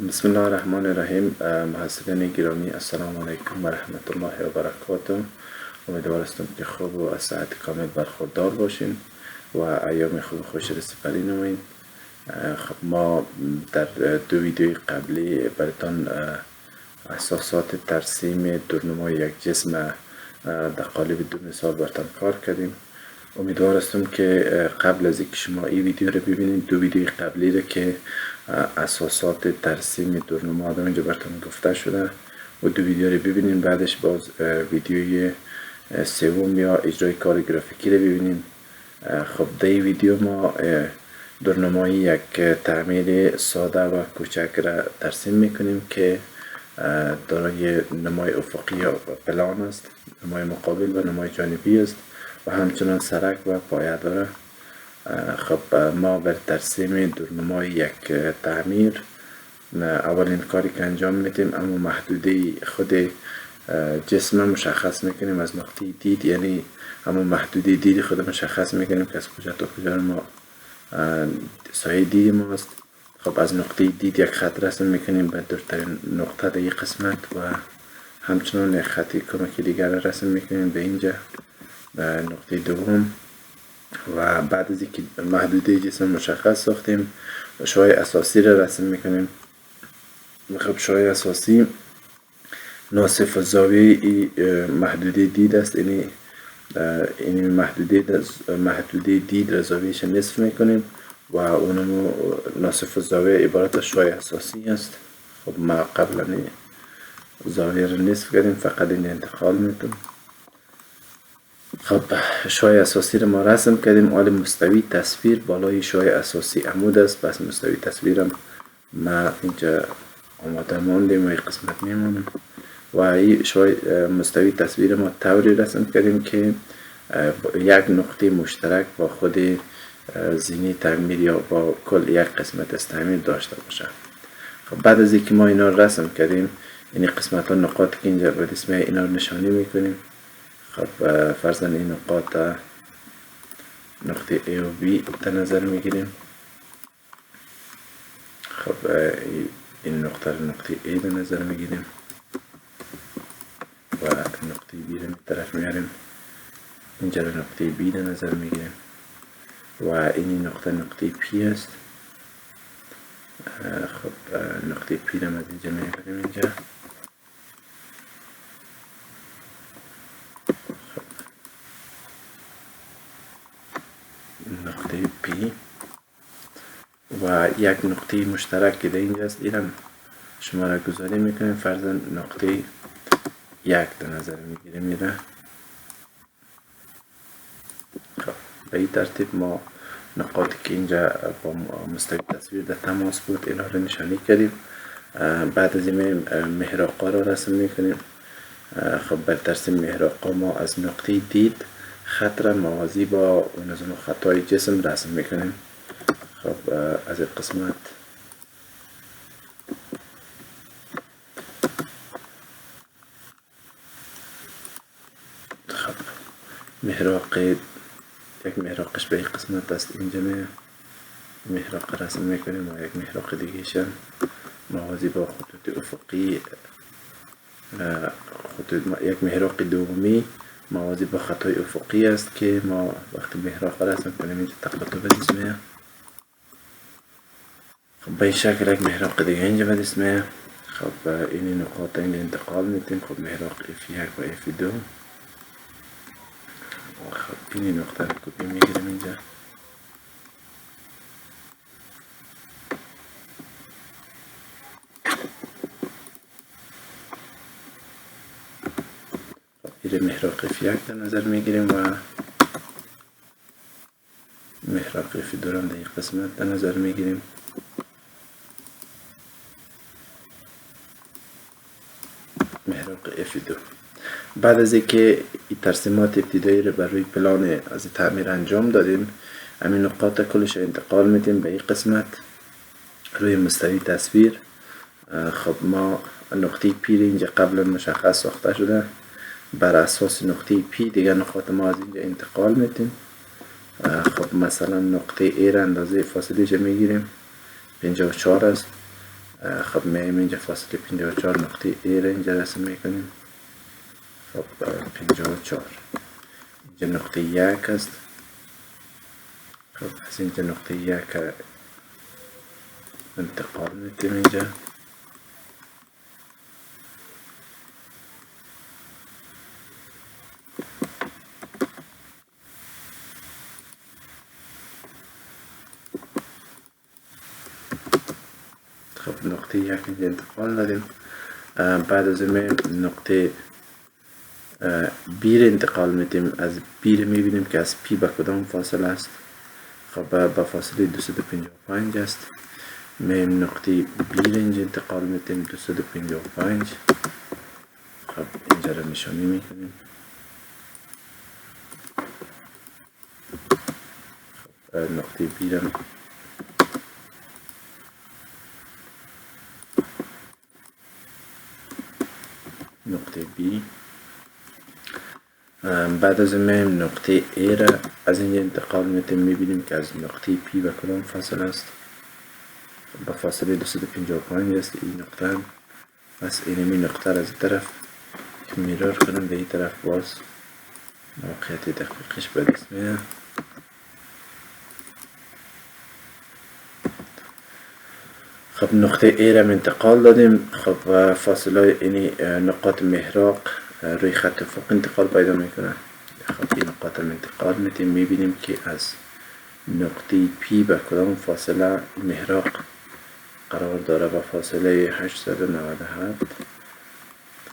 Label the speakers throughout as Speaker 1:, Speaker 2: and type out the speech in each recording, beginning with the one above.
Speaker 1: بسم الله الرحمن الرحیم. محسنین گرامی، السلام علیکم و رحمت الله و برکاته. امیدوارم که خوب و از صحت کامل برخوردار باشین و ایام خوب خوش را سپری نمایین. خب ما در دو ویدیوی قبلی براتون اساسات ترسیم دورنمای یک جسم در قالب دو مثال براتون کار کردیم. امیدوارم که قبل از اینکه شما این ویدیو رو ببینید دو ویدیوی قبلی رو که اساسات ترسیم دورنما در اینجا براتون گفته شده و دو ویدیو رو ببینید. بعدش باز ویدیوی سوم یا اجرای کار گرافیکی رو ببینیم. خب در این ویدیو ما دورنمای یک تعمیر ساده و کوچک را ترسیم میکنیم که دارای نمای افقی یا پلان است، نمای مقابل و نمای جانبی است و همچنان سرک و پایه داره. خب ما بر ترسیم دورنمای یک تعمیر اولین کاری که انجام میدیم اما محدوده خود جسم مشخص میکنیم از نقطه دید، یعنی اما محدوده دید خود مشخص میکنیم که از کجا تا کجا ما سایه دید ماست. خب از نقطه دید یک خط رسم میکنیم به دورترین نقطه در این قسمت و همچنان یک خطی کمکی دیگر رسم میکنیم به اینجا به نقطه دوم. و بعد از اینکه محدوده جسم مشخص ساختیم شعاع اساسی را رسم میکنیم. خب شعاع اساسی ناصف الزاویه محدوده دید است، یعنی محدوده دید را زاویهش نصف میکنیم و اونمو ناصف الزاویه عبارت از شعاع اساسی است. خب ما قبلا زاویه را نصف کردیم، فقط این انتقال میتونیم. خب شعاع اساسی رو ما رسم کردیم. حال مستوی تصویر بالای شعاع اساسی عمود است، پس مستوی تصویرم ما اینجا آماده ماندیم و این قسمت میمونیم و این شعاع مستوی تصویر ما طوری رسم کردیم که یک نقطه مشترک با خود زینه تعمیر یا با کل یک قسمت از تعمیر داشته باشه. خب بعد از اینکه ما اینا رسم کردیم این قسمت ها نقاط که اینجا به اسم اینا رو نشانی میکنیم. خب فرضاً این نقاط نقطه A و B در نظر میگیریم. خب این نقطه رو نقطه A در نظر میگیریم و نقطه B رو طرف میاریم. اینجا رو نقطه B در نظر میگیریم و این نقطه P است. خب نقطه P رو از اینجا میبریم اینجا. نقطه P و یک نقطه مشترک که در اینجاست اینم شما را گذاری میکنیم. فرضاً نقطه یک در نظر میگیریم میره. خب به این ترتیب ما نقاطی که اینجا با مستوی تصویر در تماس بود اینا رو نشانی کردیم. بعد از این محراقا را رسم میکنیم. خب بر ترسیم محراقا ما از نقطه دید خط را موازی با نظام خطای جسم رسم میکنیم. خب از این قسمت خب محراق یک محراقش به این قسمت است، اینجا محراق رسم میکنیم و یک محراق دیگه موازی با خطوط افقی یک محراق دومی موازی با خطای افقی است که ما وقتی محراق رسم کنیم اینجا تقاطع به دست میاد. خب به این شکل یک محراق دیگه اینجا به دست میاد. خب این نقاط اینجا انتقال میتیم. خب محراق F1 و F2. خب این نقطه رو کپی میگیریم اینجا. این محراق F1 در نظر میگیریم و محراق F2 هم در این قسمت در نظر میگیریم. محراق F2. بعد از اینکه این ترسیمات ابتدایی رو بر روی پلان از تعمیر انجام دادیم همین نقاط کلش انتقال میدیم به این قسمت روی مستوی تصویر. خب ما نقطه P اینجا قبلا مشخص ساخته شده، بر اساس نقطه P دیگر نقاط ما از اینجا انتقال میدیم. خب مثلا نقطه A را اندازه فاصله میگیریم 54 است. خب میایم اینجا فاصله 54 نقطه A را اینجا رسم میکنیم. خب 54 اینجا نقطه 1 است. خب از اینجا نقطه 1 انتقال میدیم اینجا. خب نقطه 1 اینجا انتقال دادیم. بعد از این نقطه بی را انتقال میدیم. از بی را میبینیم که از پی به کدام فاصله است. خب به فاصله 255 است. میم نقطه بی را اینجا انتقال میدیم 255. خب اینجا را نشانی میکنیم. خب نقطه بی را نقطه بی. بعد از این نقطه A را از اینجا انتقال میدیم. میبینیم که از نقطه P به کدام فاصله است. به فاصله 255 است این نقطه هم. پس اینمی نقطه را از این طرف که میرور کنم به این طرف باز موقعیت دقیقش به دست میاد. خب نقطه A را انتقال دادیم. خب فاصله این نقاط محراق روی خط افق انتقال پیدا میکنه. خب این نقاط انتقال میدیم. میبینیم که از نقطه P به کدام فاصله محراق قرار داره. با فاصله 897.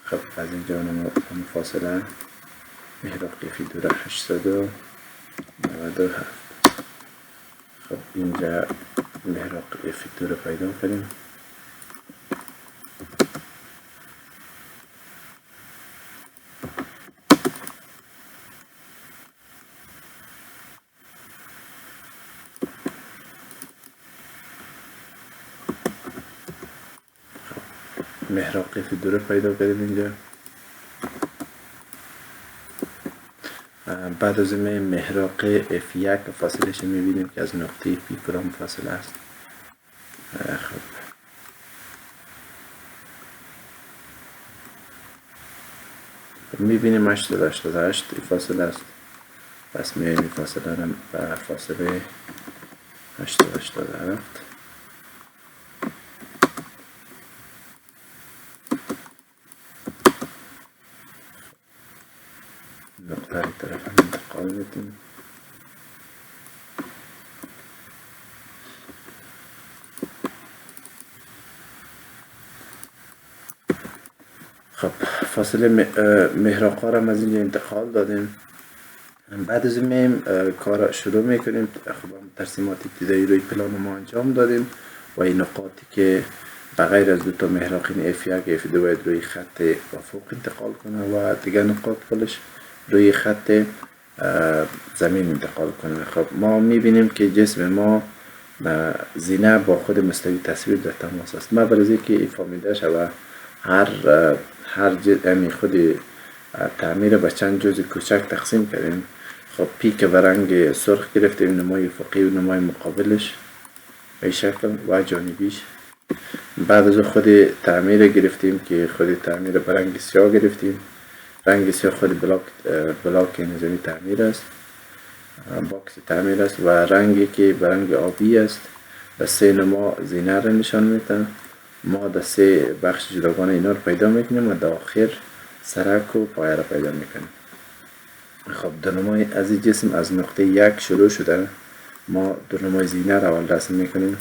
Speaker 1: خب از اینجا اون فاصله محراقی فی دور 897. خب اینجا محراق فی دور پیدا کنیم. محراق فی دور پیدا کردیم اینجا. بعد از این محراق F1 فاصلهش میبینیم که از نقطه P کدام فاصله است. خب میبینیم 888 فاصله است. پس میایم فاصله را به فاصله 887 نقطه را طرف انتقال میدیم. خب فاصله محراق را از اینجا انتقال دادیم. بعد از این کار شروع میکنیم. خب ترسیمات ابتدایی روی پلان ما انجام دادیم و این نقاطی که بغیر از دوتا محراقین F1 F2 باید روی خط افق انتقال کنه و دیگر نقاط کلش روی خط زمین انتقال کنه. خب ما میبینیم که جسم ما زینه با خود مستوی تصویر در تماس است. ما برای که فهمیده شود هر خود تعمیر به چند جزء کوچک تقسیم کردیم. خب پیک و رنگ سرخ گرفتیم، نمای افقی و نمای مقابلش به شکل و جانبیش. بعد از خود تعمیر گرفتیم که خود تعمیر به رنگ سیاه گرفتیم. رنگ سیاه خود بلاک نظامی تعمیر است، باکس تعمیر است و رنگی که به رنگ آبی است به سه نما زینه را نشان میده. ما در سه بخش جداگانه اینا رو پیدا میکنیم و در آخر سرک و پایه را پیدا میکنیم. خب دونمای از این جسم از نقطه 1 شروع شده. ما دونمای زینه را اول رسم میکنیم.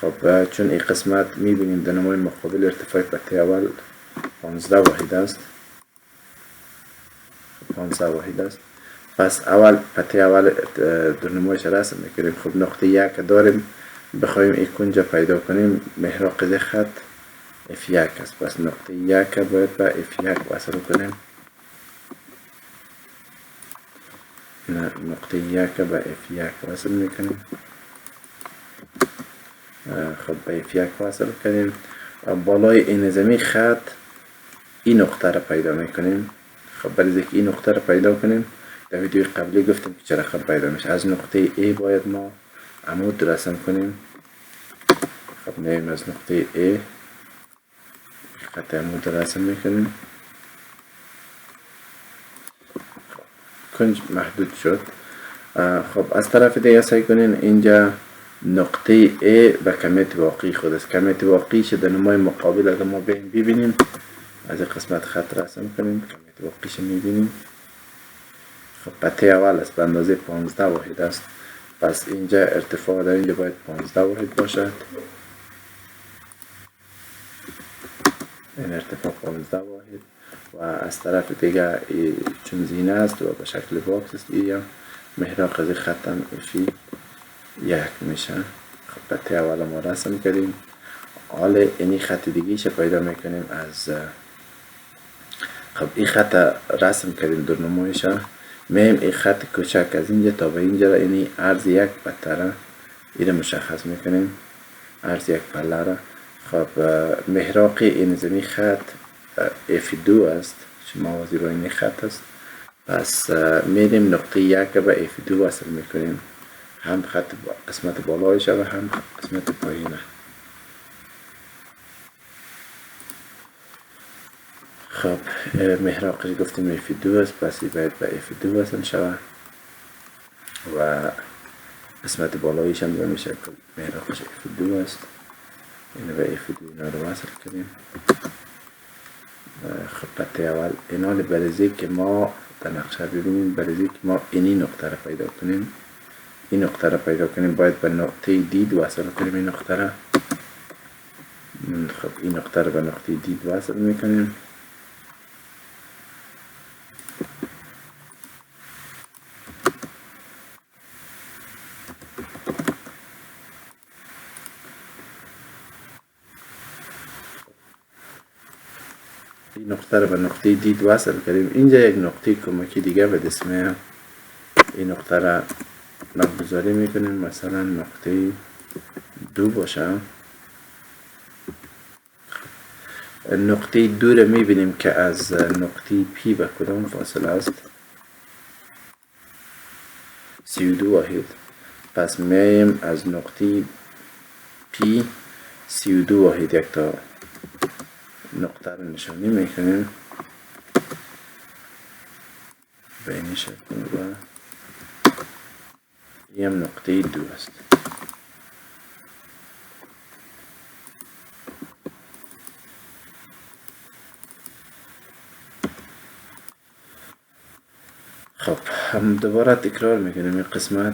Speaker 1: خب چون این قسمت میبینیم دونمای مقابل ارتفاع پته اول 15 واحد است. 15 واحد است. پس اول پته اول دونمایش رسم میکنیم. خب نقطه 1 داریم، بخوایم این کنج پیدا کنیم محراق خط F1 است. پس نقطه 1 باید به F1 وصل کنیم. نقطه 1 به F1 وصل میکنیم. خب به F1 وصل کنیم. بالای این نظامی خط این نقطه را پیدا میکنیم. خب برای اینکه این نقطه را پیدا کنیم در ویدیوی قبلی گفتیم که چرا خط پیدا میشه. از نقطه A باید ما عمود رسم کنیم. خب خب میایم از نقطه A خط عمود رسم میکنیم. کنج محدود شد. خب از طرف دیگه سعی کنین اینجا نقطه A به کمیت واقعی خود است. کمیت واقعی شده نمای مقابل اگر ما ببینیم از این قسمت خط رسم کنیم. کمیت واقعیش میبینیم. خب پته اول است به اندازه 15 واحد است. پس اینجا ارتفاع در اینجا باید 15 واحد باشد. این ارتفاع 15 واحد و از طرف دیگه چون زینه است و به شکل باکس است. این محراق از خط هم افی 1 میشه. خب پته اول ما رسم کردیم. حالا اینی خط دیگه پیدا میکنیم از خب این خط رسم کردیم در نمایش. میم این خط کوچک از اینجا تا به اینجا را اینی عرض 1 پته را این مشخص میکنیم. عرض 1 پله را. خب محراق این زمین خط F2 است چون موازی با این خط است. پس میریم نقطه 1 به F2 وصل میکنیم. هم خط قسمت بالایش و هم قسمت پایینه. خب محراقش گفتیم F2 است. پس باید به F2 وصل شود و قسمت بالایش هم به شکل محراقش F2 است. اینو به F2 اینا رو وصل کنیم. خب پته اول اینا برزی که ما در نقشه ببینیم. برزی که ما اینی نقطه را پیدا کنیم. این نقطه را پیدا کنیم باید به نقطه دید وصل کنیم. این نقطه را خب این نقطه را به نقطه دید وصل میکنیم. این نقطه را به نقطه دید وصل کردیم. اینجا یک نقطه کمکی دیگه به دست این نقطه را نامگذاری میکنیم. مثلا نقطه 2 باشه. نقطه 2 را میبینیم که از نقطه P به کدام فاصله است؟ 32 واحد. پس میایم از نقطه P 32 واحد یک تا نقطه رو نشانی میکنیم به این شکل و این هم نقطه 2 است. خب هم دوباره تکرار میکنیم این قسمت.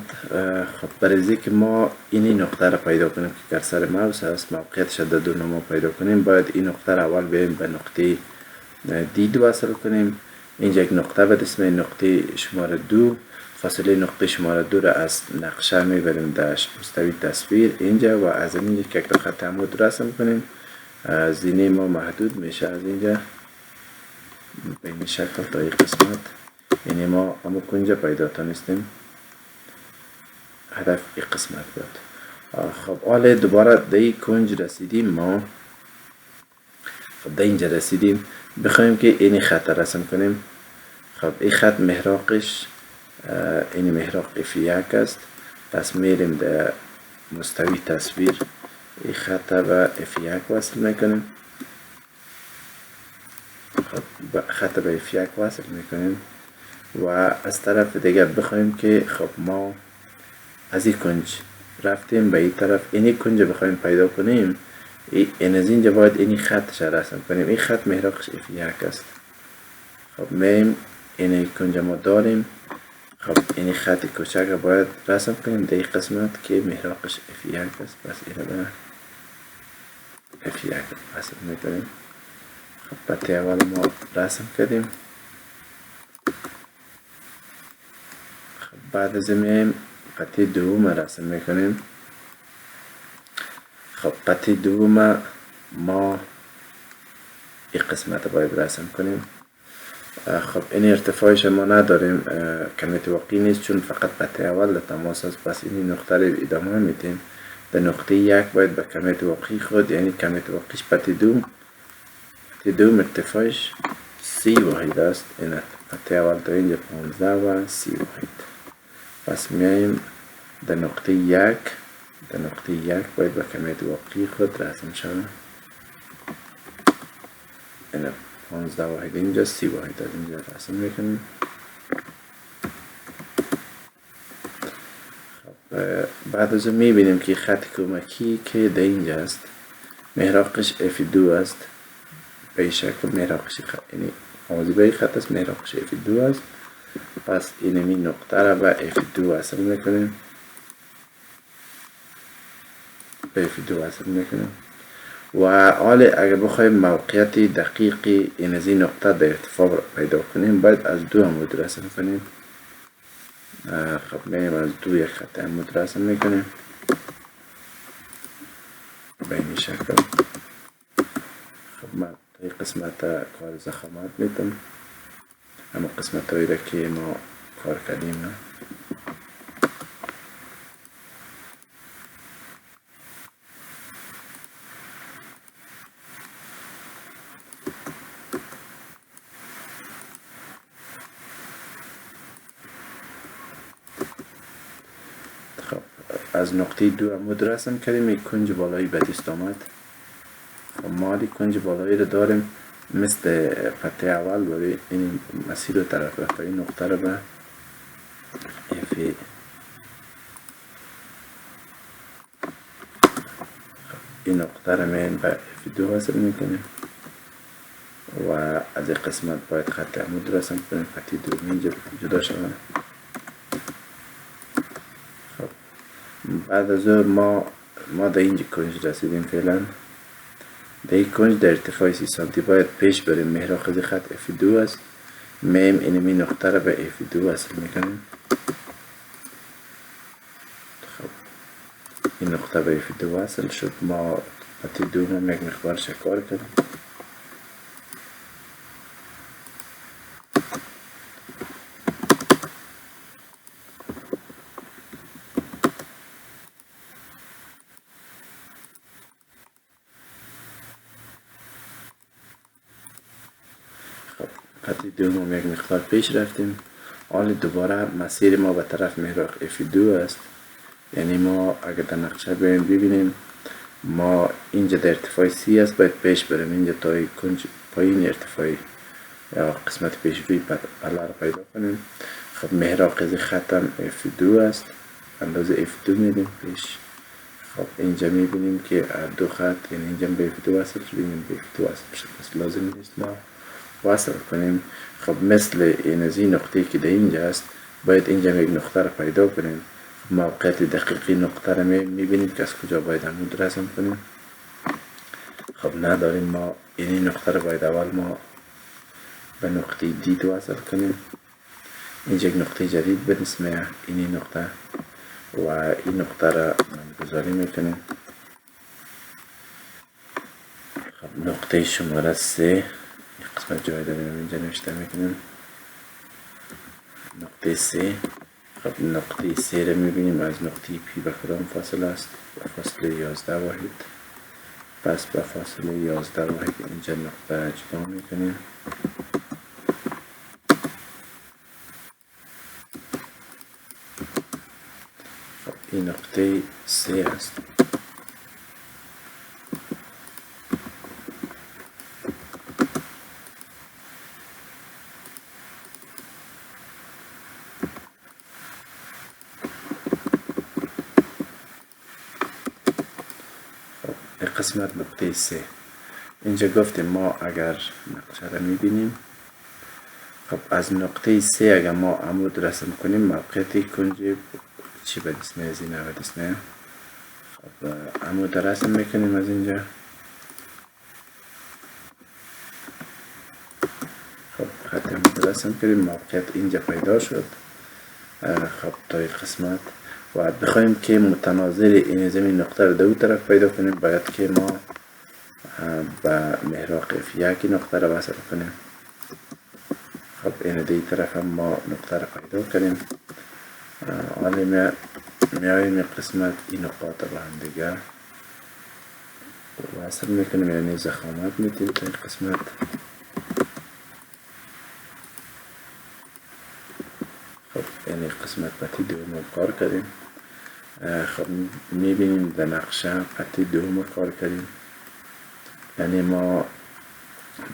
Speaker 1: خب برای که ما اینی نقطه را پیدا کنیم که کرسر موس است موقعیتش در دو نما پیدا کنیم باید این نقطه را اول بریم به نقطه دید وصل کنیم. اینجا یک نقطه به اسم نقطه شماره 2. فاصله نقطه شماره 2 را از نقشه میبریم در مستوی تصویر اینجا و از اینجا که یک خط عمود رسم کنیم. زینه ما محدود میشه از اینجا به این شکل تا این قسمت. یعنی ما همون کنجا پیدا تانستیم. هدف این قسمت بود. خب حالا دوباره در این کنج رسیدیم. ما خب در اینجا رسیدیم بخوایم که این خط رسم کنیم. خب این خط محراقش این محراق F1 است. پس میریم در مستوی تصویر این خط به F1 وصل میکنیم. خب خط به F1 وصل میکنیم و از طرف دیگه بخوایم که خب ما از این کنج رفتیم به این طرف اینی کنج بخوایم پیدا کنیم. این از اینجا باید اینی خطش رسم کنیم. این خط محراقش F1 است. خب میم اینی کنج ما داریم. خب اینی خط کوچک باید رسم کنیم در این قسمت که محراقش F1 است. پس اینو به F1 رسم میکنیم. خب پته اول ما رسم کردیم. بعد از میایم پته دوم رسم میکنیم. خب پته دوم ما این قسمت باید رسم کنیم. خب این ارتفاعش ما نداریم کمیت واقعی نیست چون فقط پته اول تماس است. پس این نقطه رو ادامه میدیم. در نقطه 1 باید به کمیت واقعی خود یعنی کمیت واقعیش پته دوم ارتفاعش 30 واحد است. این پته اول تا اینجا 15 و 30 واحد. پس میایم در نقطه 1 در نقطه 1 باید با کمیت واقعی خود رسم شود. این 15 واحد اینجا، 30 واحد از اینجا رسم میکنیم. بعد از اون میبینیم که خط کمکی که در اینجا است محراقش F2 است. به این شکل محراقش یعنی آموزی خط است، محراقش F2 است. پس اینمی نقطه را به F2 وصل میکنیم. به F2 وصل میکنیم. و حال اگر بخوایم موقعیت دقیقی این از این نقطه در ارتفاع پیدا کنیم باید از دو عمود رسم کنیم. خب میریم از دو یک خط عمود رسم میکنیم به این شکل. خب من این قسمت کار ضخامت میتونم، اما قسمت هایی را که ما کار کردیم نه. خب از نقطه دو عمود رسم کردیم. یک کنج بالایی به دست آمد. خب ما کنج بالایی رو داریم مثل پته اول، برای این مسیر و طرف رفت این نقطه رو به این نقطه رو من به F2 وصل میکنیم و از این قسمت باید خط عمود رسم کنیم. خطی دومی جدا شود. خب بعد از اون ما در اینجا کنج رسیدیم. فعلا در این کنج در ارتفاع 30 سانتی باید پیش بریم. محراق از خط F2 است. میم اینمی نقطه را به F2 وصل میکنیم. خب این نقطه به F2 وصل شد. ما خطی دوم یک مقدار شکار کردیم. خطی دوم یک مقدار پیش رفتیم. حال دوباره مسیر ما به طرف محراق F2 است. یعنی ما اگر در نقشه ببینیم ما اینجا در ارتفاع 30 است، باید پیش بریم اینجا تا کنج پایین ارتفاعی یا قسمت پیشروی پله را پیدا کنیم. خب محراق از خطم F2 است، اندازه F2 میدیم پیش. خب اینجا میبینیم که دو خط، یعنی اینجا به F2 وصل شد، اینجا به F2 وصل شد. پس لازم نیست ما وصل کنیم. خب مثل این از این نقطه که در اینجا است باید اینجا یک نقطه را پیدا کنیم. موقعیت دقیقی نقطه را میبینید که از کجا باید عمود رسم کنیم. خب نداریم ما این نقطه را باید اول ما به نقطه دید وصل کنیم. اینجا یک نقطه جدید به اسم این نقطه و این نقطه را نامگذاری میکنیم. خب نقطه شماره 3 قسمت جای داریم اینجا نوشته میکنیم نقطه 3. خب نقطه 3 را میبینیم از نقطه پی به کدام فاصله است؟ به فاصله 11 واحد. پس به فاصله 11 واحد اینجا نقطه جدا میکنیم. خب این نقطه 3 است. قسمت نقطه 3 اینجا گفتیم ما اگر نقشه را میبینیم. خب از نقطه 3 اگر ما عمود رسم کنیم موقعیت کنج چی به دست میاد؟ زینه به دست میاد. خب عمود رسم میکنیم از اینجا. خب خط عمود رسم کنیم، موقعیت اینجا پیدا شد. خب تا این قسمت و بخوایم که متناظر این زمین نقطه رو دو طرف پیدا کنیم باید که ما به محراق F1 نقطه رو وصل کنیم. خب این دی طرف هم ما نقطه رو پیدا کنیم. حالا میاییم قسمت این نقاط با هم دیگر وصل میکنیم، یعنی ضخامت میتیم تا این قسمت. خب یعنی قسمت باتی دوم کار کردیم. خب میبینیم در نقشه پته دوم کار کردیم، یعنی ما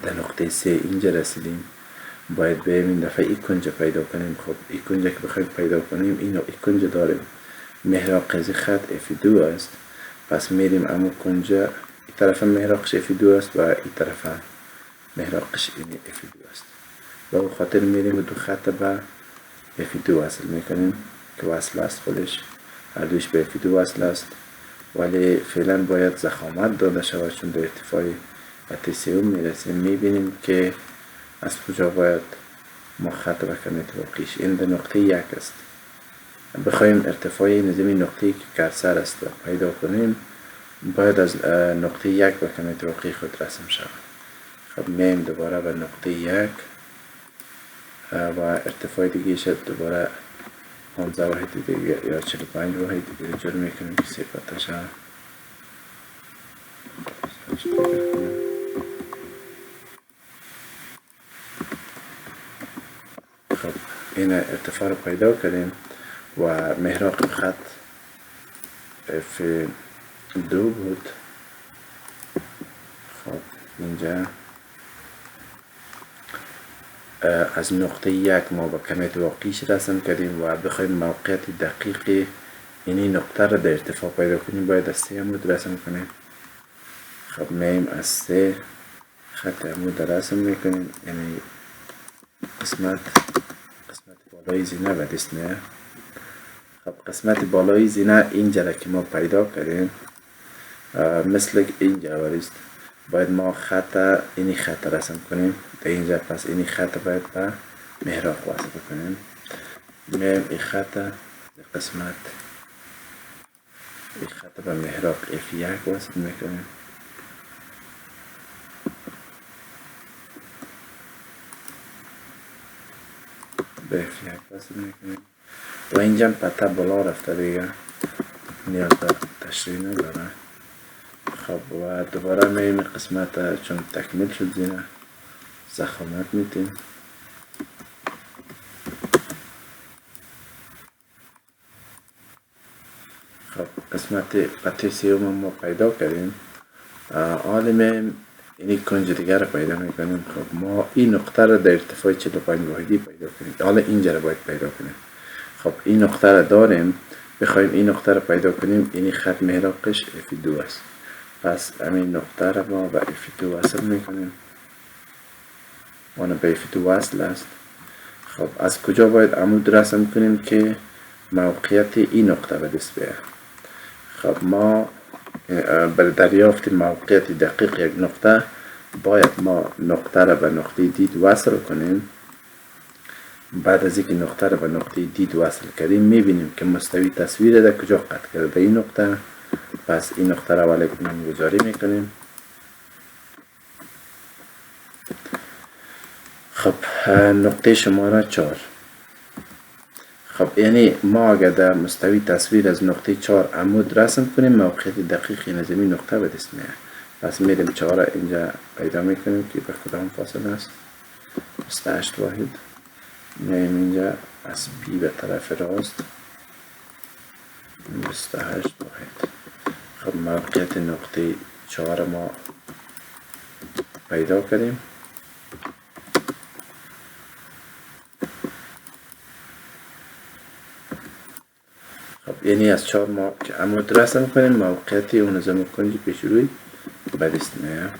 Speaker 1: در نقطه 3 اینجا رسیدیم. باید بریم این دفعه این کنج پیدا کنیم. خب این کنج که بخوایم پیدا کنیم، این کنج داریم محراق از خط F2 است، پس میریم اما کنج این طرف محراقش F2 است و این طرف محراقش این F2 است، و به خاطر میریم دو خط به F2 وصل میکنیم که وصل است، خودش هر دویش به F2 وصل است، ولی فعلا باید ضخامت داده شود چون در ارتفاع پته سوم میرسیم. میبینیم که از کجا باید ما خط بکنیم توقیش. این در نقطه 1 است. بخوایم ارتفاع نظامی نقطه که کرسر است پیدا کنیم، باید از نقطه 1 بکنیم توقی خود رسم شود. خب میم دوباره به نقطه 1 و ارتفاع دیگه شد دوباره 15 واحد دیگه یا 45 واحد دیگه جور میکنیم که صفتش خب این ارتفاع رو پیدا کردیم و محراق خط F2 بود. خب اینجا از نقطه 1 ما با کمیت واقعیش رسم کردیم و بخوایم موقعیت دقیق اینی نقطه را در ارتفاع پیدا کنیم، باید از 3 عمود رسم کنیم. خب میم از 3 خط عمود رسم میکنیم، یعنی قسمت بالای زینه به دست میاد. خب قسمت بالای زینه اینجا را که ما پیدا کردیم مثل اینجا ورست، باید ما خط اینی خط رسم کنیم در اینجا. پس اینی خط باید به محراق وصل کنیم. میم این خط قسمت این خط به محراق F1 وصل میکنیم. به F1 وصل میکنیم و اینجا پته بالا رفته دیگه نیاز به تشریح نداره. خب و دوباره میم قسمت چون تکمیل شد زینه ضخامت میتیم. خب قسمت پته سوم ما پیدا کردیم. حالا میم اینی کنج دیگر رو پیدا میکنیم. خب ما این نقطه رو در ارتفاع 45 واحدی پیدا کنیم. حالا اینجا رو باید پیدا کنیم. خب این نقطه رو داریم، بخوایم این نقطه رو پیدا کنیم، اینی خط محراقش F2 است. پس همین نقطه رو ما به F2 وصل میکنیم. اون به F2 وصل است. خب از کجا باید عمود رسم کنیم که موقعیت این نقطه به دست بیاد؟ خب ما برای دریافت موقعیت دقیق یک نقطه باید ما نقطه را به نقطه دید وصل کنیم. بعد از اینکه نقطه را به نقطه دید وصل کردیم، میبینیم که مستوی تصویر در کجا قطع کرده این نقطه. پس این نقطه را ولی نامگذاری میکنیم. خب نقطه شماره 4. خب یعنی ما اگر در مستوی تصویر از نقطه 4 عمود رسم کنیم، موقعیت دقیقی نظامی نقطه به دست میاد. پس میریم 4 را اینجا پیدا میکنیم که به کدام فاصله است، 28 واحد. میایم اینجا از P به طرف راست 28 واحد. خب موقعیت نقطه 4 ما پیدا کردیم. خب یعنی از 4 ما که عمود رسم کنیم، موقعیت اون نظام کنج پیش روی به دست میاد.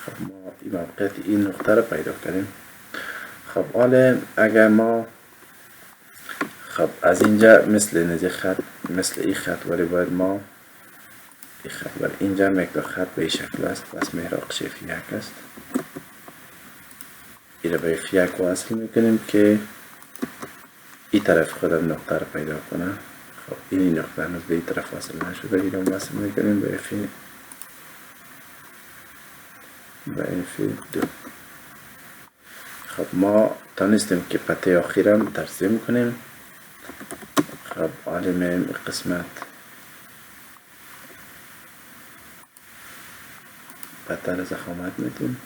Speaker 1: خب ما این موقعیت این نقطه رو پیدا کردیم. خب حالا اگر ما خب از اینجا مثل خط مثل این خط ولی باید ما این خط ولی اینجا مقدار خط به این شکل است. پس محراقش F1 است. این رو به F1 وصل میکنیم که این طرف خودم نقطه رو پیدا کنه. خب این نقطه هنوز به این طرف وصل نشده، این رو وصل میکنیم به F2. خب ما تانستیم که پته آخرم ترسیم کنیم. خب حالا میم قسمت پته رو ضخامت میتیم.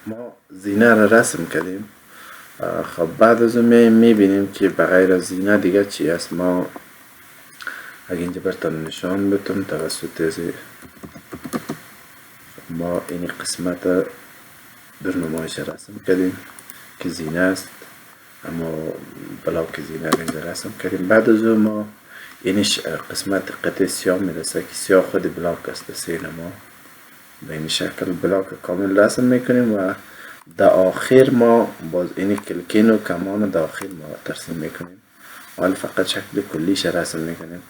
Speaker 1: ما زینه را رسم کردیم. خب بعد از اون میبینیم که بغیر از زینه دیگه چی است. ما اگه اینجا برتان نشان بتم توسط ما این قسمت در نمایش رسم کردیم که زینه است، اما بلاک زینه را اینجا رسم کردیم. بعد از اون ما اینش قسمت قطعه سیاه میرسه که سیاه خود بلاک است. سینما به این شکل بلاک کامل رسم میکنیم و در آخر ما باز اینی کلکین و کمان در آخر ما ترسیم میکنیم، حال فقط شکل کلیش رسم میکنیم.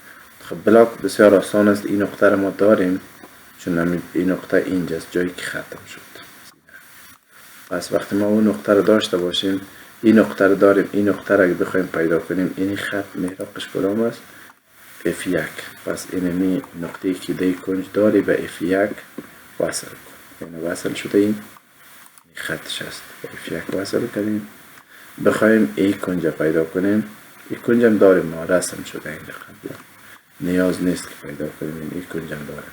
Speaker 1: خب بلاک بسیار آسان است. این نقطه را ما داریم چون این نقطه اینجاست، جایی که ختم شد. پس وقتی ما اون نقطه را داشته باشیم، این نقطه را داریم، این نقطه را اگه بخوایم پیدا کنیم، این خط محراقش کدام است؟ F1. پس اینمی نقطه که دی کنج داری به F1 وصل کن، یعنی وصل شده این خطش است. F1 وصل کنیم. بخوایم ای کنج پیدا کنیم، ای کنج هم داریم ما، رسم شده اینجا قبلا، نیاز نیست که پیدا کنیم. ای کنج هم داریم.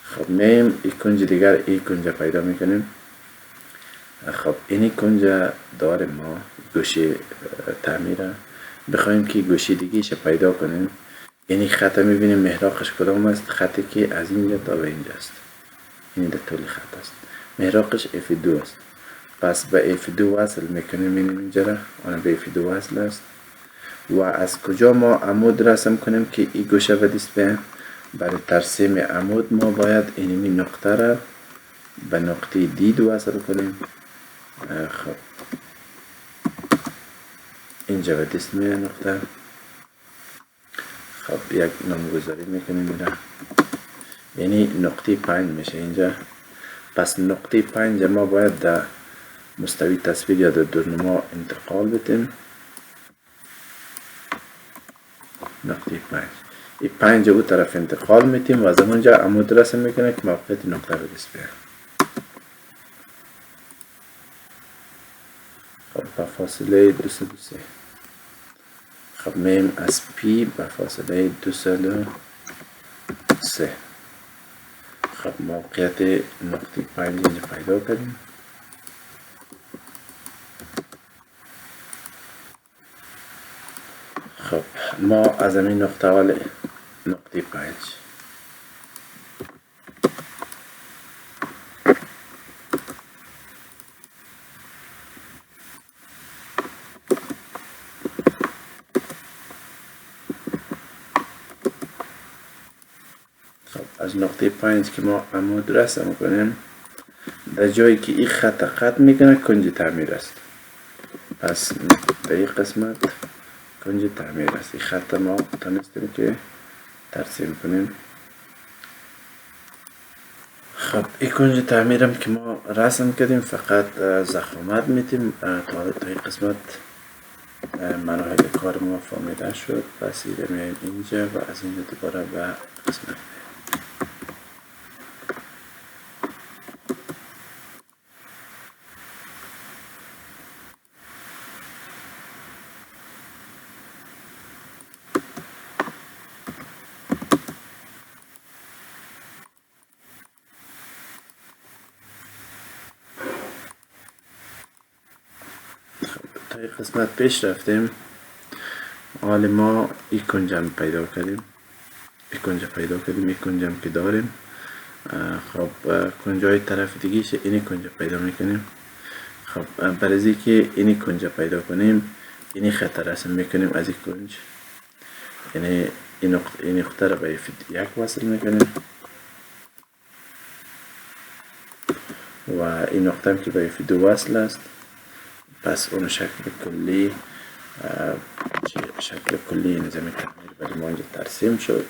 Speaker 1: خب میم ای کنج دیگر، ای کنج پیدا میکنیم. خب اینی کنج داریم ما، گوشی تعمیره. بخوایم که گوشی دیگیش پیدا کنیم، اینی خط میبینیم محراقش کدام است؟ خطی که از اینجا تا به اینجا است. این در طول خط است. محراقش F2 است. پس به F2 وصل میکنیم اینجا را، آن به F2 وصل است. و از کجا ما عمود رسم کنیم که این گوشه به دست بیایم؟ برای ترسیم عمود ما باید اینمی نقطه را به نقطه دید وصل کنیم. خب اینجا به دست میاد نقطه. خب یک نامگذاری میکنیم اینجا، یعنی نقطه 5 میشه اینجا. پس نقطه 5 ما باید در مستوی تصویر یا در دورنما انتقال بدیم. نقطه 5 این 5 او طرف انتقال میتیم و از اونجا عمود رسم میکنه که موقعیت نقطه به دست بیاره. خب با فاصله 2 3. خب میم از پی به فاصله 2 3. خب موقعیت نقطه 5 اینجا پیدا کردیم. خب ما از این نقطه اول نقطه 5 از نقطه 5 که ما عمود رسم کنیم، در جایی که این خط قطع میکنه کنج تعمیر است. پس در این قسمت کنج تعمیر است. این خط ما تونستیم که ترسیم کنیم. خب این کنج تعمیرم که ما رسم کردیم، فقط ضخامت میتیم تا این قسمت مراحل کار ما فهمیده شد. پس میایم اینجا و از اینجا دوباره به قسمت تا این قسمت پیش رفتیم. حال ما این کنجم پیدا کردیم، این کنجم که داریم. خب کنجای طرف دیگیش اینی کنج پیدا میکنیم. خب برای از که اینی کنج پیدا کنیم، اینی خط رسم میکنیم از این کنج، یعنی این نقطه را به F1 وصل میکنیم و این نقطه هم که به F2 وصل است. پس اون شکل کلی نظام تعمیر برای ما اینجا ترسیم شد.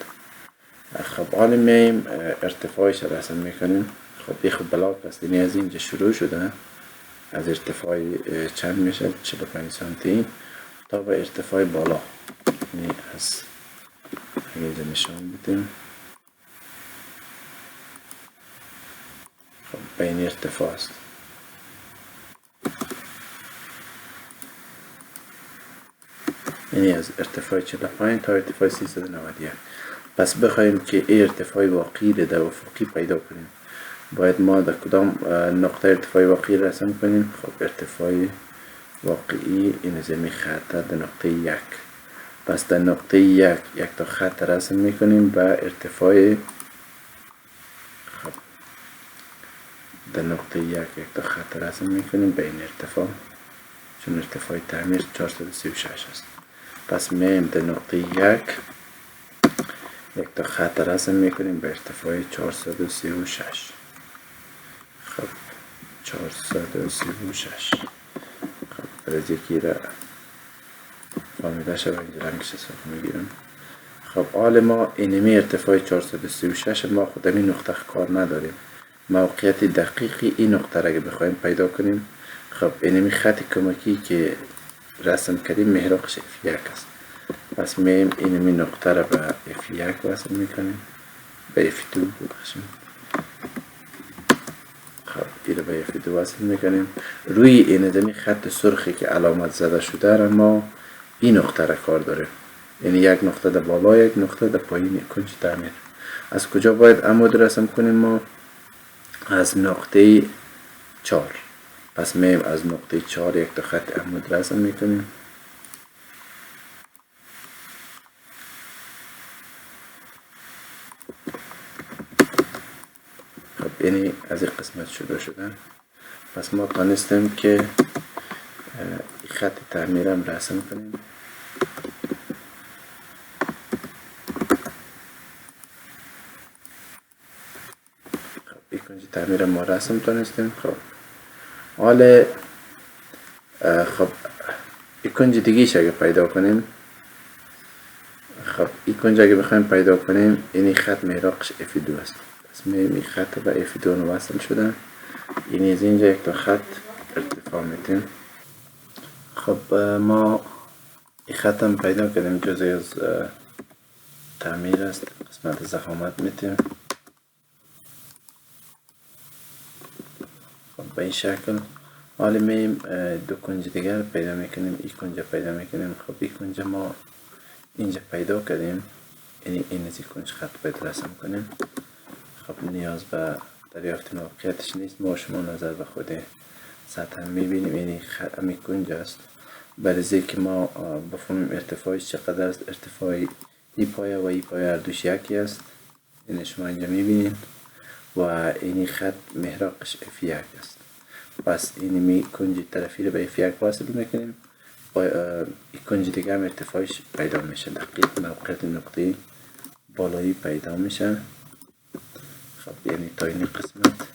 Speaker 1: خب حالا میایم ارتفاعش رسم میکنیم. خب این خب بلاک است، یعنی از اینجا شروع شده، از ارتفاع چند میشه 45 سانتی تا به ارتفاع بالا، یعنی از اینجا نشان بدیم. خب به این ارتفاع است. یعنی از ارتفاع 45 تا ارتفاع 391. پس بخوایم که این ارتفاع واقعی در افقی پیدا کنیم، باید ما در کدام نقطه ارتفاع واقعی رسم کنیم. خب ارتفاع واقعی این زمین خط در نقطه 1. پس در نقطه 1 یک تا خط رسم میکنیم به ارتفاع. خب در نقطه 1 یک تا خط رسم میکنیم به این ارتفاع، چون ارتفاع تعمیر 436 است. پس میم در نقطه 1 یک تا خط رسم میکنیم به ارتفاع 436. خب 436. خب برای یکی را فامیده شد اینجا رنگش حساب میگیرم. خب حال ما اینمی ارتفاع 436 ما خود این نقطه کار نداریم. موقعیت دقیقی این نقطه را اگه بخوایم پیدا کنیم، خب اینمی خط کمکی که رسم کردیم محراقش F1 است. پس میم اینمی نقطه را به F1 وصل میکنیم، به F2 ببخشیم. خب این را به F2 وصل میکنیم. روی این خط سرخی که علامت زده شده را ما این نقطه را کار داریم، یعنی یک نقطه در بالا، یک نقطه در پایین کنج تعمیر. از کجا باید عمود رسم کنیم ما؟ از نقطه 4. پس میم از نقطه 4 یک تا خط عمود رسم میکنیم. خب یعنی از این قسمت شروع شدن. پس ما تانستیم که خط تعمیرم رسم کنیم. کنج تعمیر ما رسم تانستیم. خب حالا خب این کنج دیگیش اگه پیدا کنیم، خب این کنج اگه بخوایم پیدا کنیم اینی خط محراقش F2 است. پس این خط به F2 وصل شدن. این از اینجا یک تا خط ارتفاع میتیم. خب ما این خط هم پیدا کردیم، جزئی از تعمیر است، قسمت ضخامت میتیم. به این شکل. حالا میم دو کنج دیگر پیدا میکنیم. این کنج پیدا میکنیم. خب این کنج ما اینجا پیدا کردیم، یعنی این از این کنج خط باید رسم کنیم. خب نیاز به دریافت موقعیتش نیست، ما شما نظر به خود سطح میبینیم، یعنی همین کنج است. برای که ما بفهمیم ارتفاعش چقدر است، ارتفاع این پایه و این پایه هر دوش یکی است، یعنی شما اینجا میبینید. و اینی خط محراقش F1 است. پس اینی کنج طرفی رو به F1 وصل میکنیم. این کنج دیگه هم ارتفاعش پیدا میشه، دقیق موقعیت نقطه بالایی پیدا میشه. خب یعنی تا این قسمت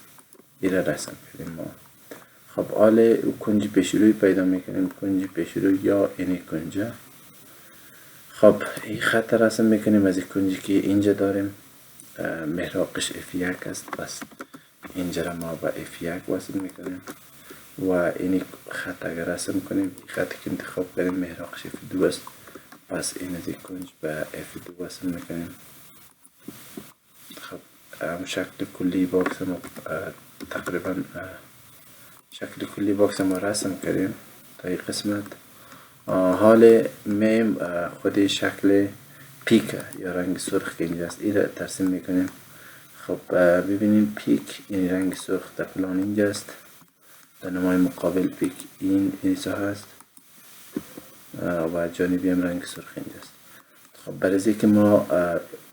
Speaker 1: این را رسم کردیم ما. خب حالا کنج پیشروی پیدا میکنیم، کنج پیشروی یا اینی کنج. خب این خط رسم میکنیم از این کنجی که اینجا داریم، محراقش F1 است. پس اینجا را ما با F1 وصل میکنیم و این خط اگر رسم کنیم، این خطی که انتخاب کردیم محراقش F2 است. پس این از این کنج به F2 وصل میکنیم. خب شکل کلی باکس ما تقریبا شکل کلی باکس ما رسم کردیم تا این قسمت. حال میم خود شکل پیک یا رنگ سرخ که اینجاست این را ترسیم میکنیم. خب ببینیم پیک این رنگ سرخ در پلان اینجاست، در نمای مقابل پیک این ساحه است و جانبی هم رنگ سرخ اینجاست. خب برای که ما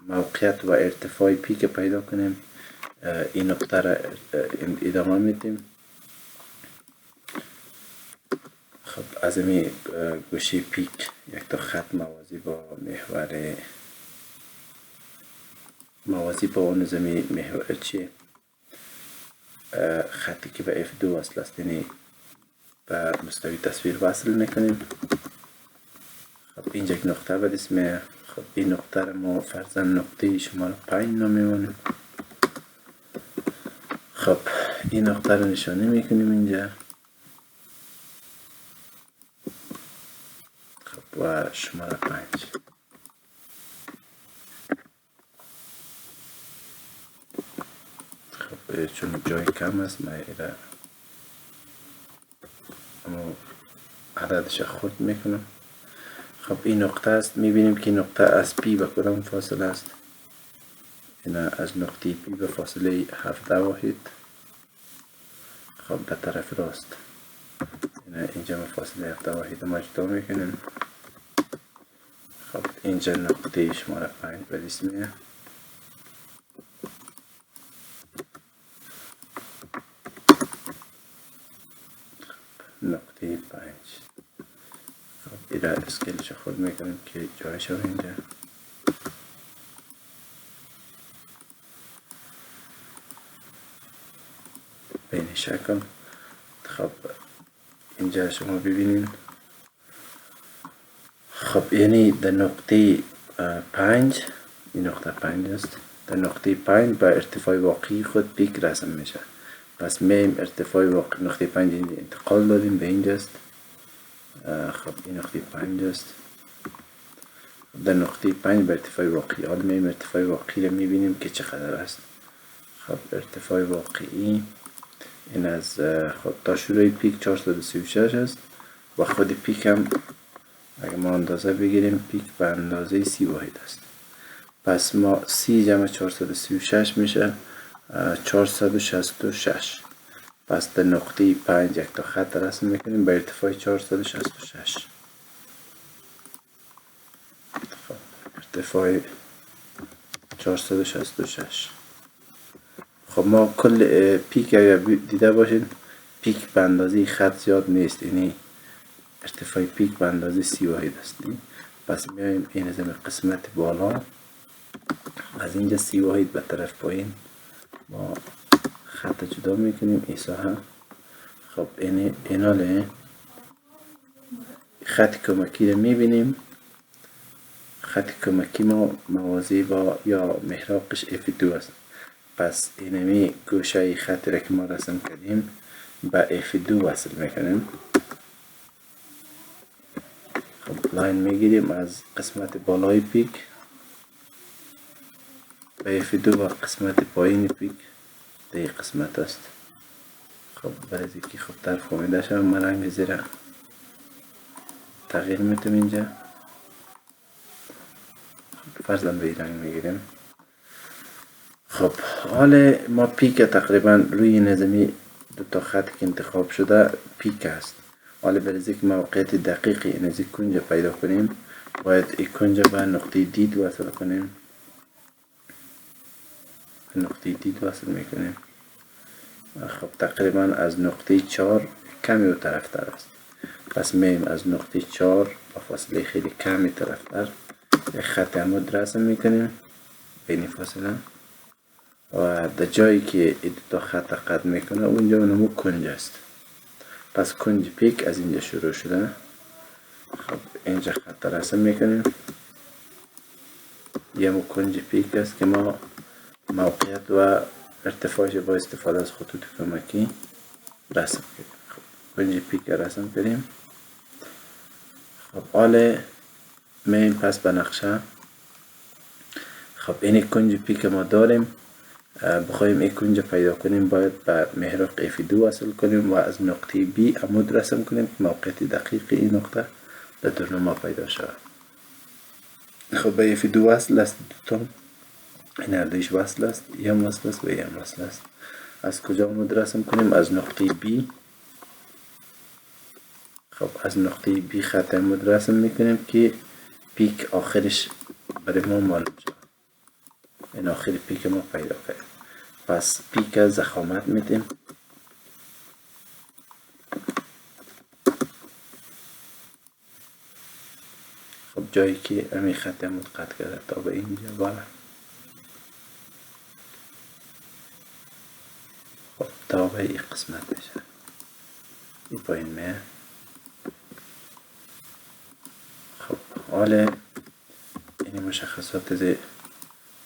Speaker 1: موقعیت و ارتفاع پیک پیدا کنیم، این نقطه را ادامه میدیم. خب از این گوشه پیک یک تا خط موازی با محور، موازی با اون زمین محور چیه خطی که به F2 وصل است، یعنی به مستوی تصویر وصل میکنیم. خب اینجا یک نقطه به اسم، خب این نقطه را ما فرضاً نقطه شماره 5 نامیدیم. خب این نقطه را نشانه میکنیم اینجا. خب و شماره 5. خب چون جای کم است ما ایره اما عددش خود میکنم. خب این نقطه است، میبینیم که نقطه از پی به کدام فاصله است، اینا از نقطه پی به فاصله 17 واحد. خب به طرف راست اینا اینجا به فاصله 17 واحد ما جدا میکنیم. خب اینجا نقطه شماره 5 به اسمه. نقطه 5 خب اینا اسکیلش خود میکنیم که جایش رو اینجا بین شکل. خب اینجا شما ببینید خب یعنی در نقطه 5 این نقطه 5 است. در نقطه 5 با ارتفاع واقعی خود پیک رسم میشه. پس میم ارتفاع واقعی نقطه 5 انتقال دادیم به اینجاست. خب این نقطه 5 است. در نقطه 5 به ارتفاع واقعی حال میم ارتفاع واقعی رو میبینیم که چقدر است. خب ارتفاع واقعی این از خب تا شروع پیک 436 است و خود پیک هم اگه ما اندازه بگیریم پیک به اندازه 30 واحد است. پس ما 30 جمع 436 میشه 466. پس در نقطه 5 یک تا خط رسم میکنیم به ارتفاع 466. خب ارتفاع 466. خب ما کل پیک اگر دیده باشید پیک به اندازه خط زیاد نیست، یعنی ارتفاع پیک به اندازه 30 واحد است. پس میایم این از قسمت بالا از اینجا 30 واحد به طرف پایین ما خط جدا میکنیم ایسا هم. خب ایناله خط کمکی رو میبینیم. خط کمکی ما موازی با یا محراقش F2 است. پس اینمی گوشه خط را که ما رسم کردیم به F2 وصل میکنیم. خب لاین میگیریم از قسمت بالای پیک به F2 و قسمت پایین پیک در قسمت است. خب برای که خب طرف فهمیده شد من رنگ زیر تغییر میتونم اینجا فرضاً به رنگ میگیریم. خب حال ما پیک تقریبا روی نظمی دو تا خط که انتخاب شده پیک است. حالا برای که موقعیت دقیقی این از کنج پیدا کنیم باید این کنج به نقطه دید وصل کنیم. نقطه دید وصل میکنیم. خب تقریبا از نقطه 4 کمی و طرفتر است. پس میم از نقطه 4 با فاصله خیلی کمی طرفتر یک خط عمود رسم میکنیم بین فاصله و در جایی که این دو خط قطع میکنه اونجا نمو کنج است. پس کنج پیک از اینجا شروع شده. خب اینجا خط رسم میکنیم. یه کنج پیک است که ما موقعیت و ارتفاعش با استفاده از خطوط کمکی رسم کنیم. خب کنج پیک رسم کنیم. خب حالا میم پس به نقشه. خب این کنج پیک ما داریم. بخوایم این کنج پیدا کنیم باید به محراق F2 وصل کنیم و از نقطه B عمود رسم کنیم که موقعیت دقیق این نقطه در دورنما پیدا شود. خب به F2 وصل است دوتام این هر دویش وصل است، یم وصل است و یم وصل است. از کجا عمود رسم کنیم؟ از نقطه B. خب از نقطه B خط عمود رسم میکنیم که پیک آخرش برای ما معلوم شد. این آخر پیک ما پیدا کردیم. پس پیک از ضخامت میدیم. خب جایی که امی خط عمود قطع کرده تا به اینجا بالا. خب تا به این قسمت میشه. این پایین میه. خب حالا این مشخصات از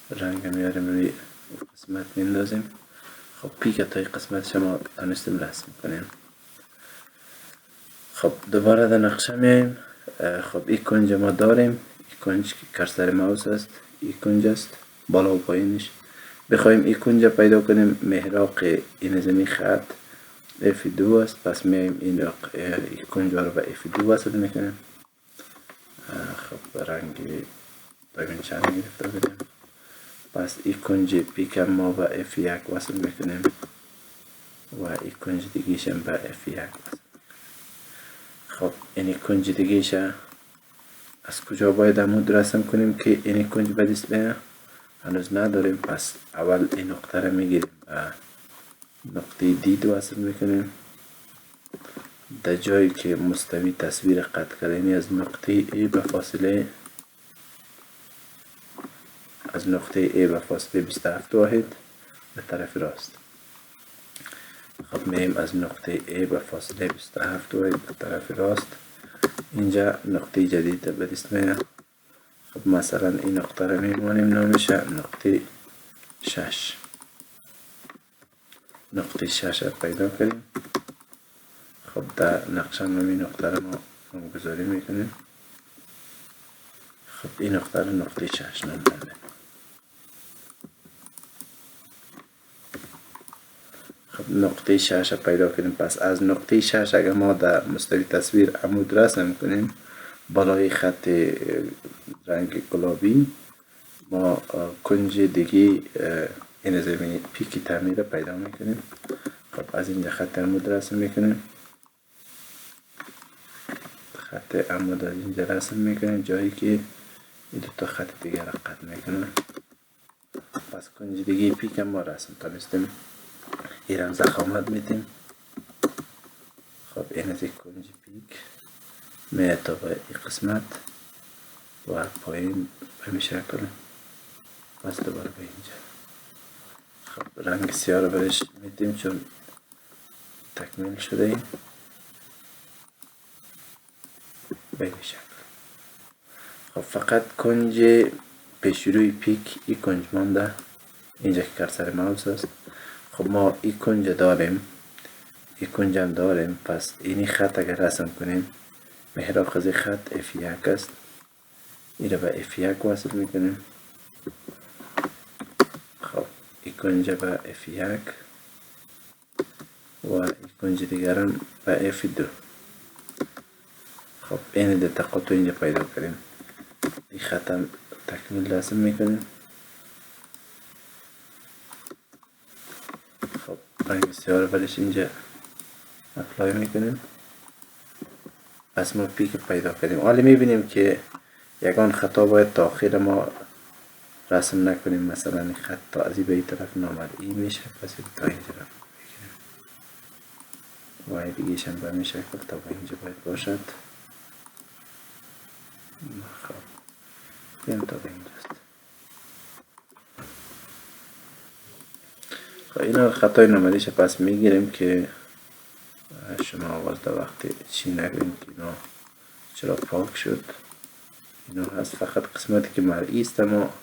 Speaker 1: رنگ میاریم روی قسمت میندازیم. خب پیک تا این قسمت شما انستیم رسم کنیم. خب دوباره در نقشه میایم. خب این کنج ما داریم. این کنج که کرسر ماوس است. این کنج است بالا و پایینش. بخوایم این کنج پیدا کنیم محراق این زمین خط F2 است. پس میایم این کنج رو به F2 وصل میکنیم. خب رنگ دایمنشن گرفته بدیم. پس این کنج پیک ما به F1 وصل میکنیم و این کنج دیگیش هم به F1 وصل. خب این کنج دیگیش از کجا باید عمود رسم کنیم که این کنج به دست بیاد؟ هنوز نداریم. پس اول این نقطه را میگیریم و نقطه دید وصل میکنیم در جایی که مستوی تصویر قطع کردنی از نقطه A به فاصله 27 واحد به طرف راست. خب میم از نقطه A به فاصله 27 واحد به طرف راست. اینجا نقطه جدید به دست میاد. خب مثلا این نقطه را میمانیم نامشه نقطه 6. نقطه 6 را پیدا کنیم. خب در نقشه این نقطه را ما نامگذاری میکنیم. خب این نقطه را نقطه 6 نام کنیم. خب نقطه 6 را پیدا کنیم. پس از نقطه 6 اگر ما در مستوی تصویر عمود رسم کنیم بالای خط رنگ گلابی ما کنج دیگه این زمین پیک تعمیر پیدا میکنیم. خب از اینجا خط عمود رسم میکنیم. خط عمود از اینجا رسم میکنیم جایی که این دو تا خط دیگه را قطع میکنیم. پس کنج دیگه پیک ما رسم تانستیم. این را ضخامت میدیم. خب این از کنج پیک میاد تا به این قسمت و پایین به این شکل پس دوباره به اینجا. خب رنگ سیاه رو برش میدیم چون تکمیل شده این به این شکل. خب فقط کنج پیشروی پیک این کنج مانده اینجا که کرسر ماوس است. خب ما این کنج داریم، این کنج هم داریم. پس اینی خط اگر رسم کنیم محراق از خط F1 است. این را به F1 وصل میکنیم. خب این کنج به F1 و این کنج دیگر هم به F2. خب این در تقاطع اینجا پیدا کنیم. این خط هم تکمیل رسم میکنیم. خب رنگ سیاه رو برش اینجا اپلای میکنیم. پس ما پیک پیدا کردیم. حالا میبینیم که یگان خطا باید تا آخر ما رسم نکنیم. مثلا این خط تا از این به این طرف نامرئی میشه. پس تا اینجا رو بگیریم و این دیگیش هم به این شکل تا به اینجا باید باشد. خب بیم تا به اینجاست. خب اینا خطای نامرئیش پس میگیریم که شما آواز در وقت چی نگویم که اینا چرا پاک شد. اینا هست فقط قسمتی که مرئی است. ما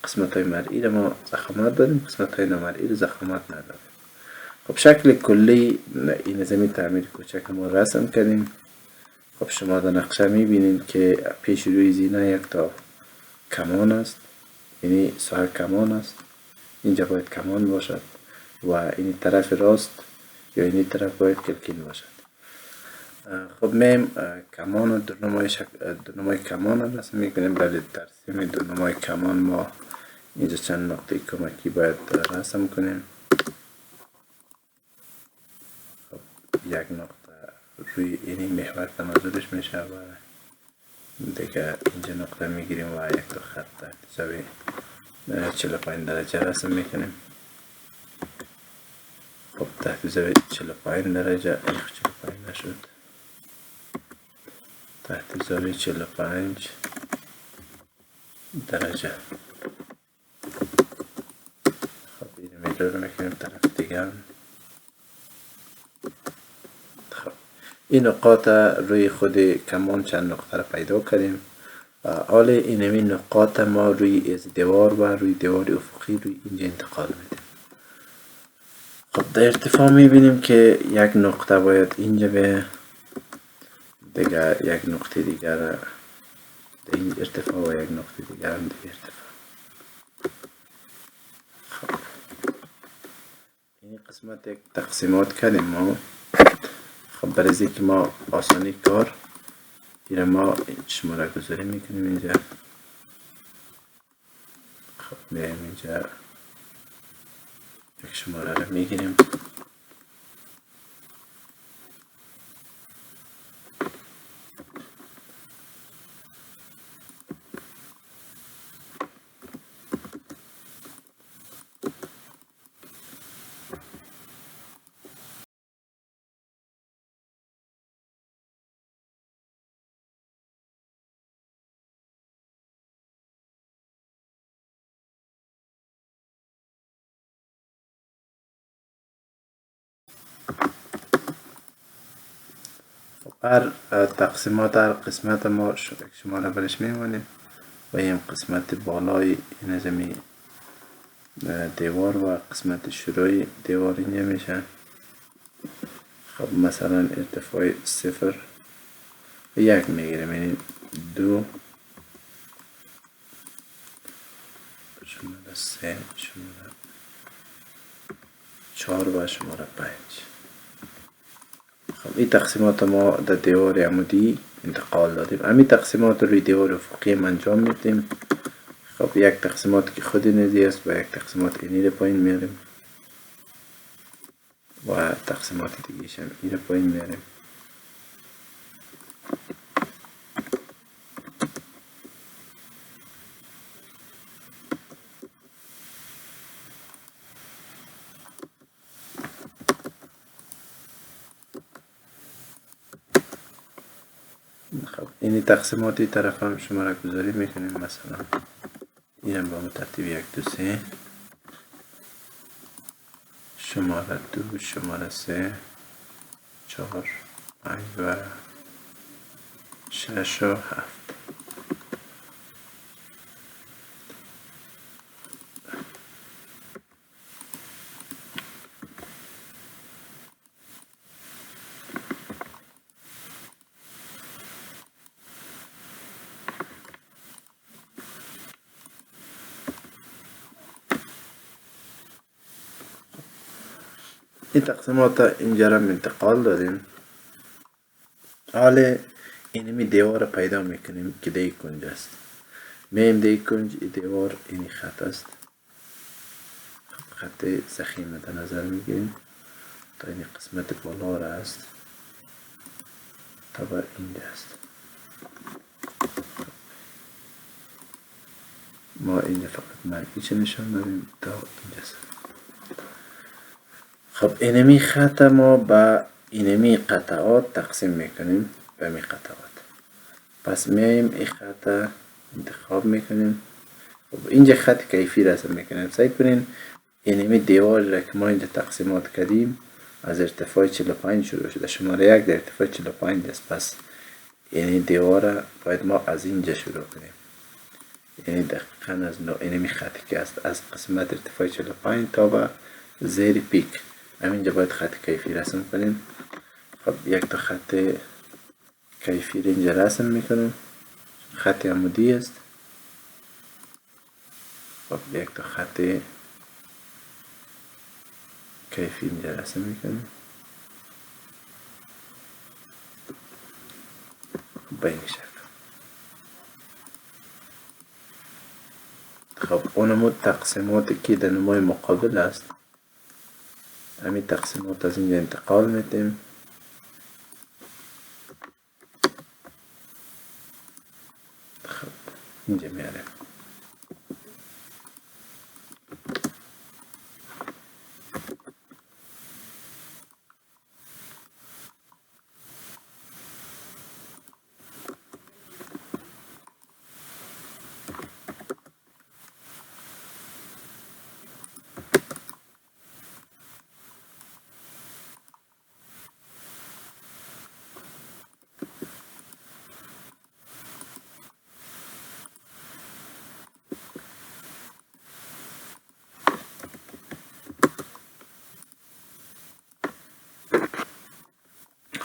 Speaker 1: قسمت های مرئی را ما ضخامت داریم، قسمت های نامرئی را ضخامت نداریم. خب شکل کلی این زمین تعمیر کوچک ما رسم کردیم. خب شما در نقشه میبینید که پیش روی زینه یک تا کمان است، یعنی ساحه کمان است. اینجا باید کمان باشد و این طرف راست یا این طرف باید کلکین باشد. خب میم کمان دونمای کمان رسم میکنیم. برای ترسیم دونمای کمان ما اینجا چند نقطه کمکی باید رسم کنیم. خب یک نقطه روی اینی محور تناظرش میشه و دیگه اینجا نقطه میگیریم و یک تا خط تحت زاویه 45 درجه رسم میکنیم. خب تحت زاویه 45 درجه 45 نشد، تحت زاویه 45 درجه. خب اینو میدور میکنیم طرف دیگر. خب این نقاط روی خود کمان چند نقطه را پیدا کردیم. حال اینمی نقاط ما روی از دیوار و روی دیوار افقی روی اینجا انتقال میدیم. خب در ارتفاع میبینیم که یک نقطه باید اینجا به دیگر، یک نقطه دیگر در این ارتفاع و یک نقطه دیگر هم در ارتفاع. خب این قسمت یک تقسیمات کردیم ما. خب برای از اینکه ما آسانی کار این ما شماره گذاری میکنیم اینجا. خب خب میایم اینجا یک شماره رو میگیریم. هر تقسیمات هر قسمت ما شماره برش میمونیم و این قسمت بالای نظمی دیوار و قسمت شروعی دیوار اینجا میشن. خب مثلا ارتفاع 0 و 1 میگیریم، یعنی 2 شماره 3 شماره 4 و شماره 5. خب این تقسیمات ما در دیوار عمودی انتقال دادیم. همین تقسیمات روی دیوار افقی انجام میدیم. خب یک تقسیمات که خود نیزی است و یک تقسیمات اینی رو پایین میاریم و تقسیمات دیگه هم این رو پایین میاریم. خب اینی تقسیماتی طرف هم شماره گذاری میکنیم. مثلا این هم با ترتیب 1 2 3 شماره 2 شماره 3 4 5 و 6 و 7. این تقسیمات اینجا را انتقال دادیم. حالا اینمی دیوار را پیدا میکنیم که دی کنج است. میم دی کنج ای دیوار اینی خط است. خط زخیم در نظر میگیریم تا این قسمت بالا را است تا به اینجا است. ما اینجا فقط مرگی چه نشان داریم تا اینجا است. خب اینمی خط ما با اینمی قطعات تقسیم میکنیم به می قطعات. پس میایم این خط انتخاب میکنیم. خب اینجا خط کیفی رسم میکنیم. سعی کنین اینمی دیوار را که ما اینجا تقسیمات کردیم از ارتفاع 45 شروع شده. شماره 1 در ارتفاع 45 است. پس یعنی دیوار باید ما از اینجا شروع کنیم. یعنی دقیقا از اینمی خطی که است از قسمت ارتفاع 45 تا به زیر پیک همینجا باید خط کیفی رسم کنیم. خب یک تا خط کیفی را اینجا رسم میکنیم. خط عمودی است. خب یک تا خط کیفی اینجا رسم میکنیم به این شکل. خب اونمو تقسیماتی که در نمای مقابل است همین تقسیمات از اینجا انتقال میدیم. خب اینجا میاریم.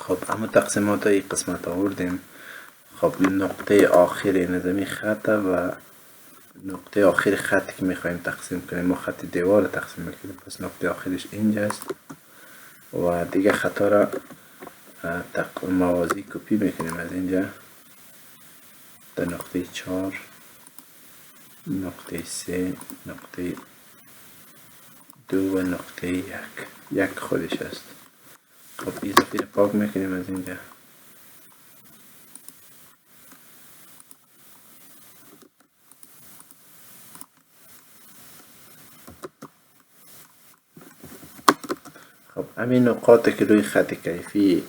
Speaker 1: خب اما تقسیمات های قسمت آوردیم. خب نقطه آخر نظمی خط و نقطه آخر خطی که میخوایم تقسیم کنیم ما خط دیوار رو تقسیم میکنیم. پس نقطه آخرش اینجاست و دیگه خطا را موازی کپی میکنیم از اینجا در نقطه 4 نقطه 3 نقطه 2 و نقطه 1 خودش است. خب اضافه پاک میکنیم از اینجا. خب همین نقاط که روی خط کیفی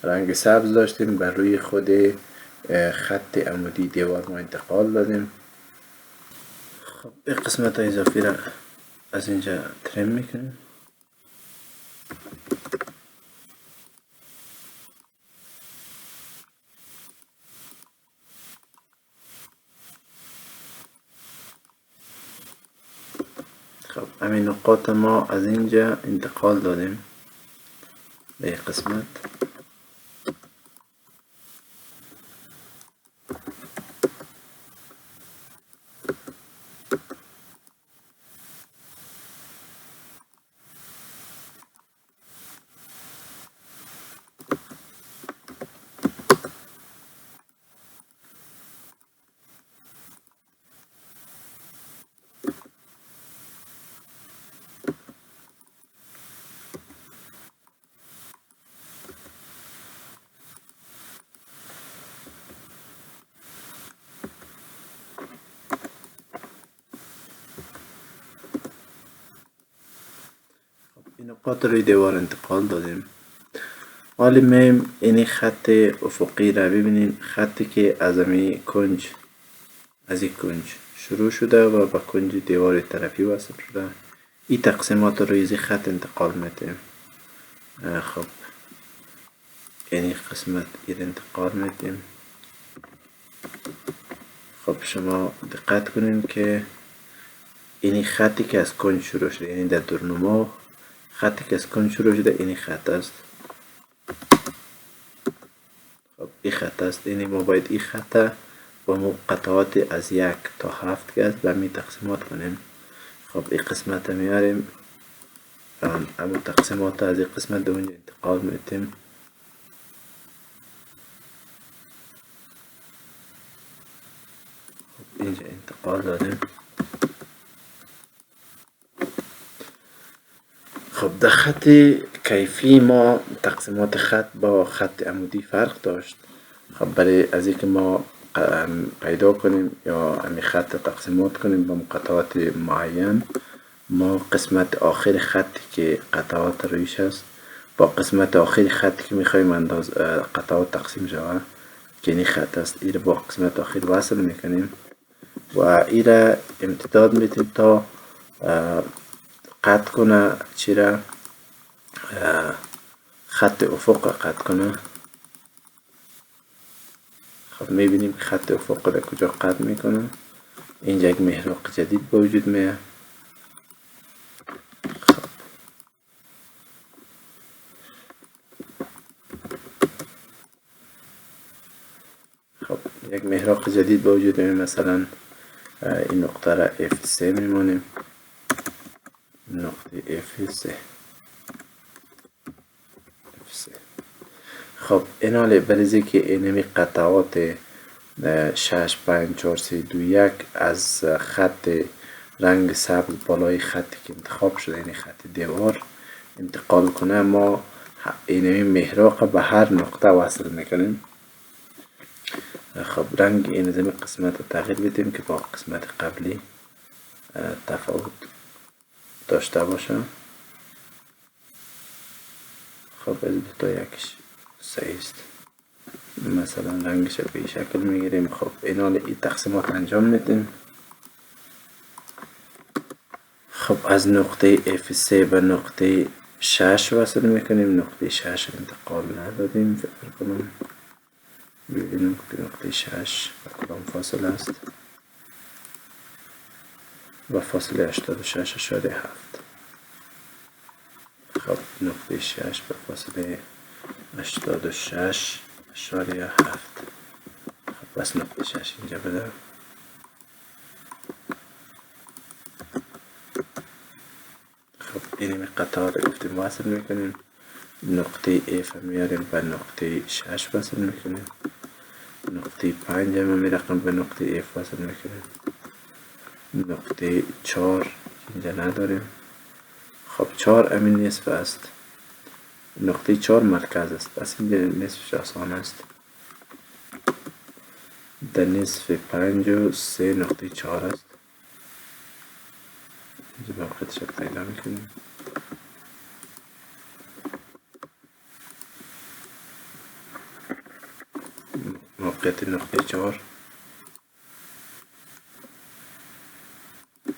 Speaker 1: رنگ سبز داشتیم بر روی خود خط عمودی دیوار ما انتقال دادیم. خب این قسمت اضافی را از اینجا ترم میکنیم. خب همین نقاط ما از اینجا انتقال دادیم به این قسمت. این نقاط روی دیوار انتقال دادیم. حالا میم این خط افقی را ببینیم، خطی که از این کنج شروع شده و به کنج دیوار طرفی وصل شده. این تقسیمات روی این خط انتقال میدیم. خب این قسمت این انتقال میدیم. خب شما دقت کنین که این خطی که از کنج شروع شده، یعنی در درنما خطی که از کنج شروع شده این خط است. خب این خط است. این ما باید این خط با قطعات از 1 تا 7 که است به می تقسیمات کنیم. خب این قسمت میاریم، اما تقسیمات از این قسمت به اونجا انتقال میدیم. خب اینجا انتقال دادیم. خب در خط کیفی ما تقسیمات خط با خط عمودی فرق داشت. خب برای از اینکه ما پیدا کنیم یا همین خط تقسیمات کنیم با قطعات معین، ما قسمت آخر خطی که قطعات رویش است با قسمت آخر خطی که میخوایم قطعات تقسیم شود که این خط است، این با قسمت آخر وصل میکنیم و این را امتداد میدیم تا قطع کنه چی را، خط افق را قطع کنه. خب میبینیم که خط افق را کجا قطع میکنه. اینجا یک محراق جدید به وجود میاد. خب یک محراق جدید به وجود میاد. مثلا این نقطه را F3 میمونیم، نقطه F3. خب این حاله بریزی که اینمی قطعات 6 5 4 3 2 1 از خط رنگ سبز بالای خطی که انتخاب شده، یعنی خط دیوار انتقال کنه، ما اینمی محراق به هر نقطه وصل میکنیم. خب رنگ این زمین قسمت رو تغییر بدیم که با قسمت قبلی تفاوت داشته باشه. خب از دوتا یکیش صحیح است، مثلا رنگش به این شکل میگیریم. خب این تقسیمات انجام میدیم. خب از نقطه F3 به نقطه 6 وصل میکنیم. نقطه 6 انتقال ندادیم، فکر کنم ببینیم که نقطه 6 کدام فاصله است و فاصله 86.7. خب نقطه 6 به فاصله 86.7. خب بس نقطه 6 اینجا بده. خب این قطعه رو گفتیم وصل میکنیم. نقطه F میاریم به نقطه 6 وصل میکنیم. نقطه 5 هم میرقم به نقطه F وصل میکنیم. نقطه 4 اینجا نداریم. خب 4 امین نصف است، نقطه 4 مرکز است، پس اینجا نصفش آسان است. در نصف 5 و 3 نقطه 4 است. اینجا موقعیتش رو پیدا میکنیم. موقعیت نقطه 4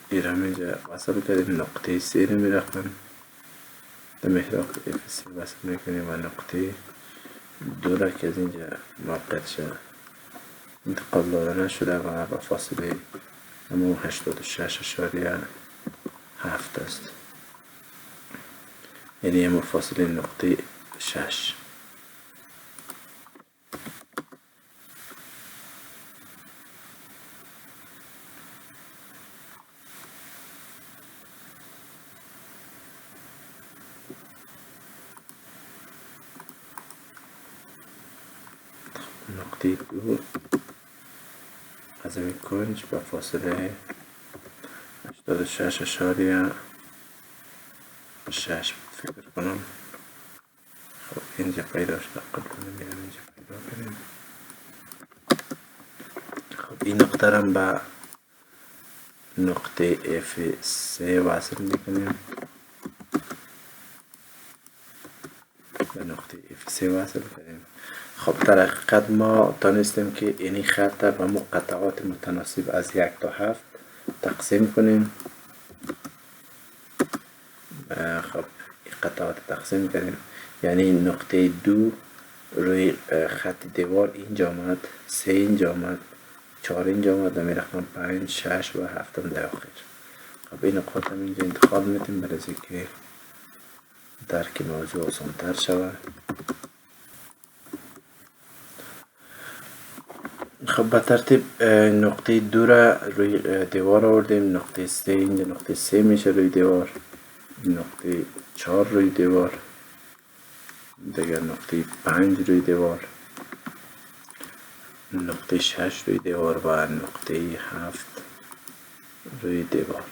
Speaker 1: ایرام اینجا وصل کردیم. نقطه 3 رو میرفتم در محراق FC وصل میکنیم و نقطه 2 را که از اینجا موقعیتش انتقال داده نشده و با فاصله همون 86.7 است، یعنی همون فاصله نقطه 6. نقطه 2 از این کنج با فاصله 86.6 فکر کنم. خب اینجا پیدا شد، قبل میرم اینجا پیدا کنیم. خب این نقطه را به نقطه F3 وصل میکنیم، به نقطه F3 وصل کنیم. خب در حقیقت ما دانستیم که اینی خط را به قطعات متناسب از 1 تا 7 تقسیم کنیم. خب این قطعات تقسیم کنیم، یعنی نقطه 2 روی خط دیوار اینجا آمد، 3 اینجا آمد، 4 اینجا آمد و میرفتم 5 6 و 7 در آخر. خب این نقاط هم اینجا انتقال میتیم برای که درک موضوع آسان‌تر شود. خب به ترتیب نقطه 2 را روی دیوار آوردیم، نقطه 3 اینجا نقطه 3 میشه روی دیوار، نقطه 4 روی دیوار، دیگر نقطه 5 روی دیوار، نقطه 6 روی دیوار و نقطه 7 روی دیوار.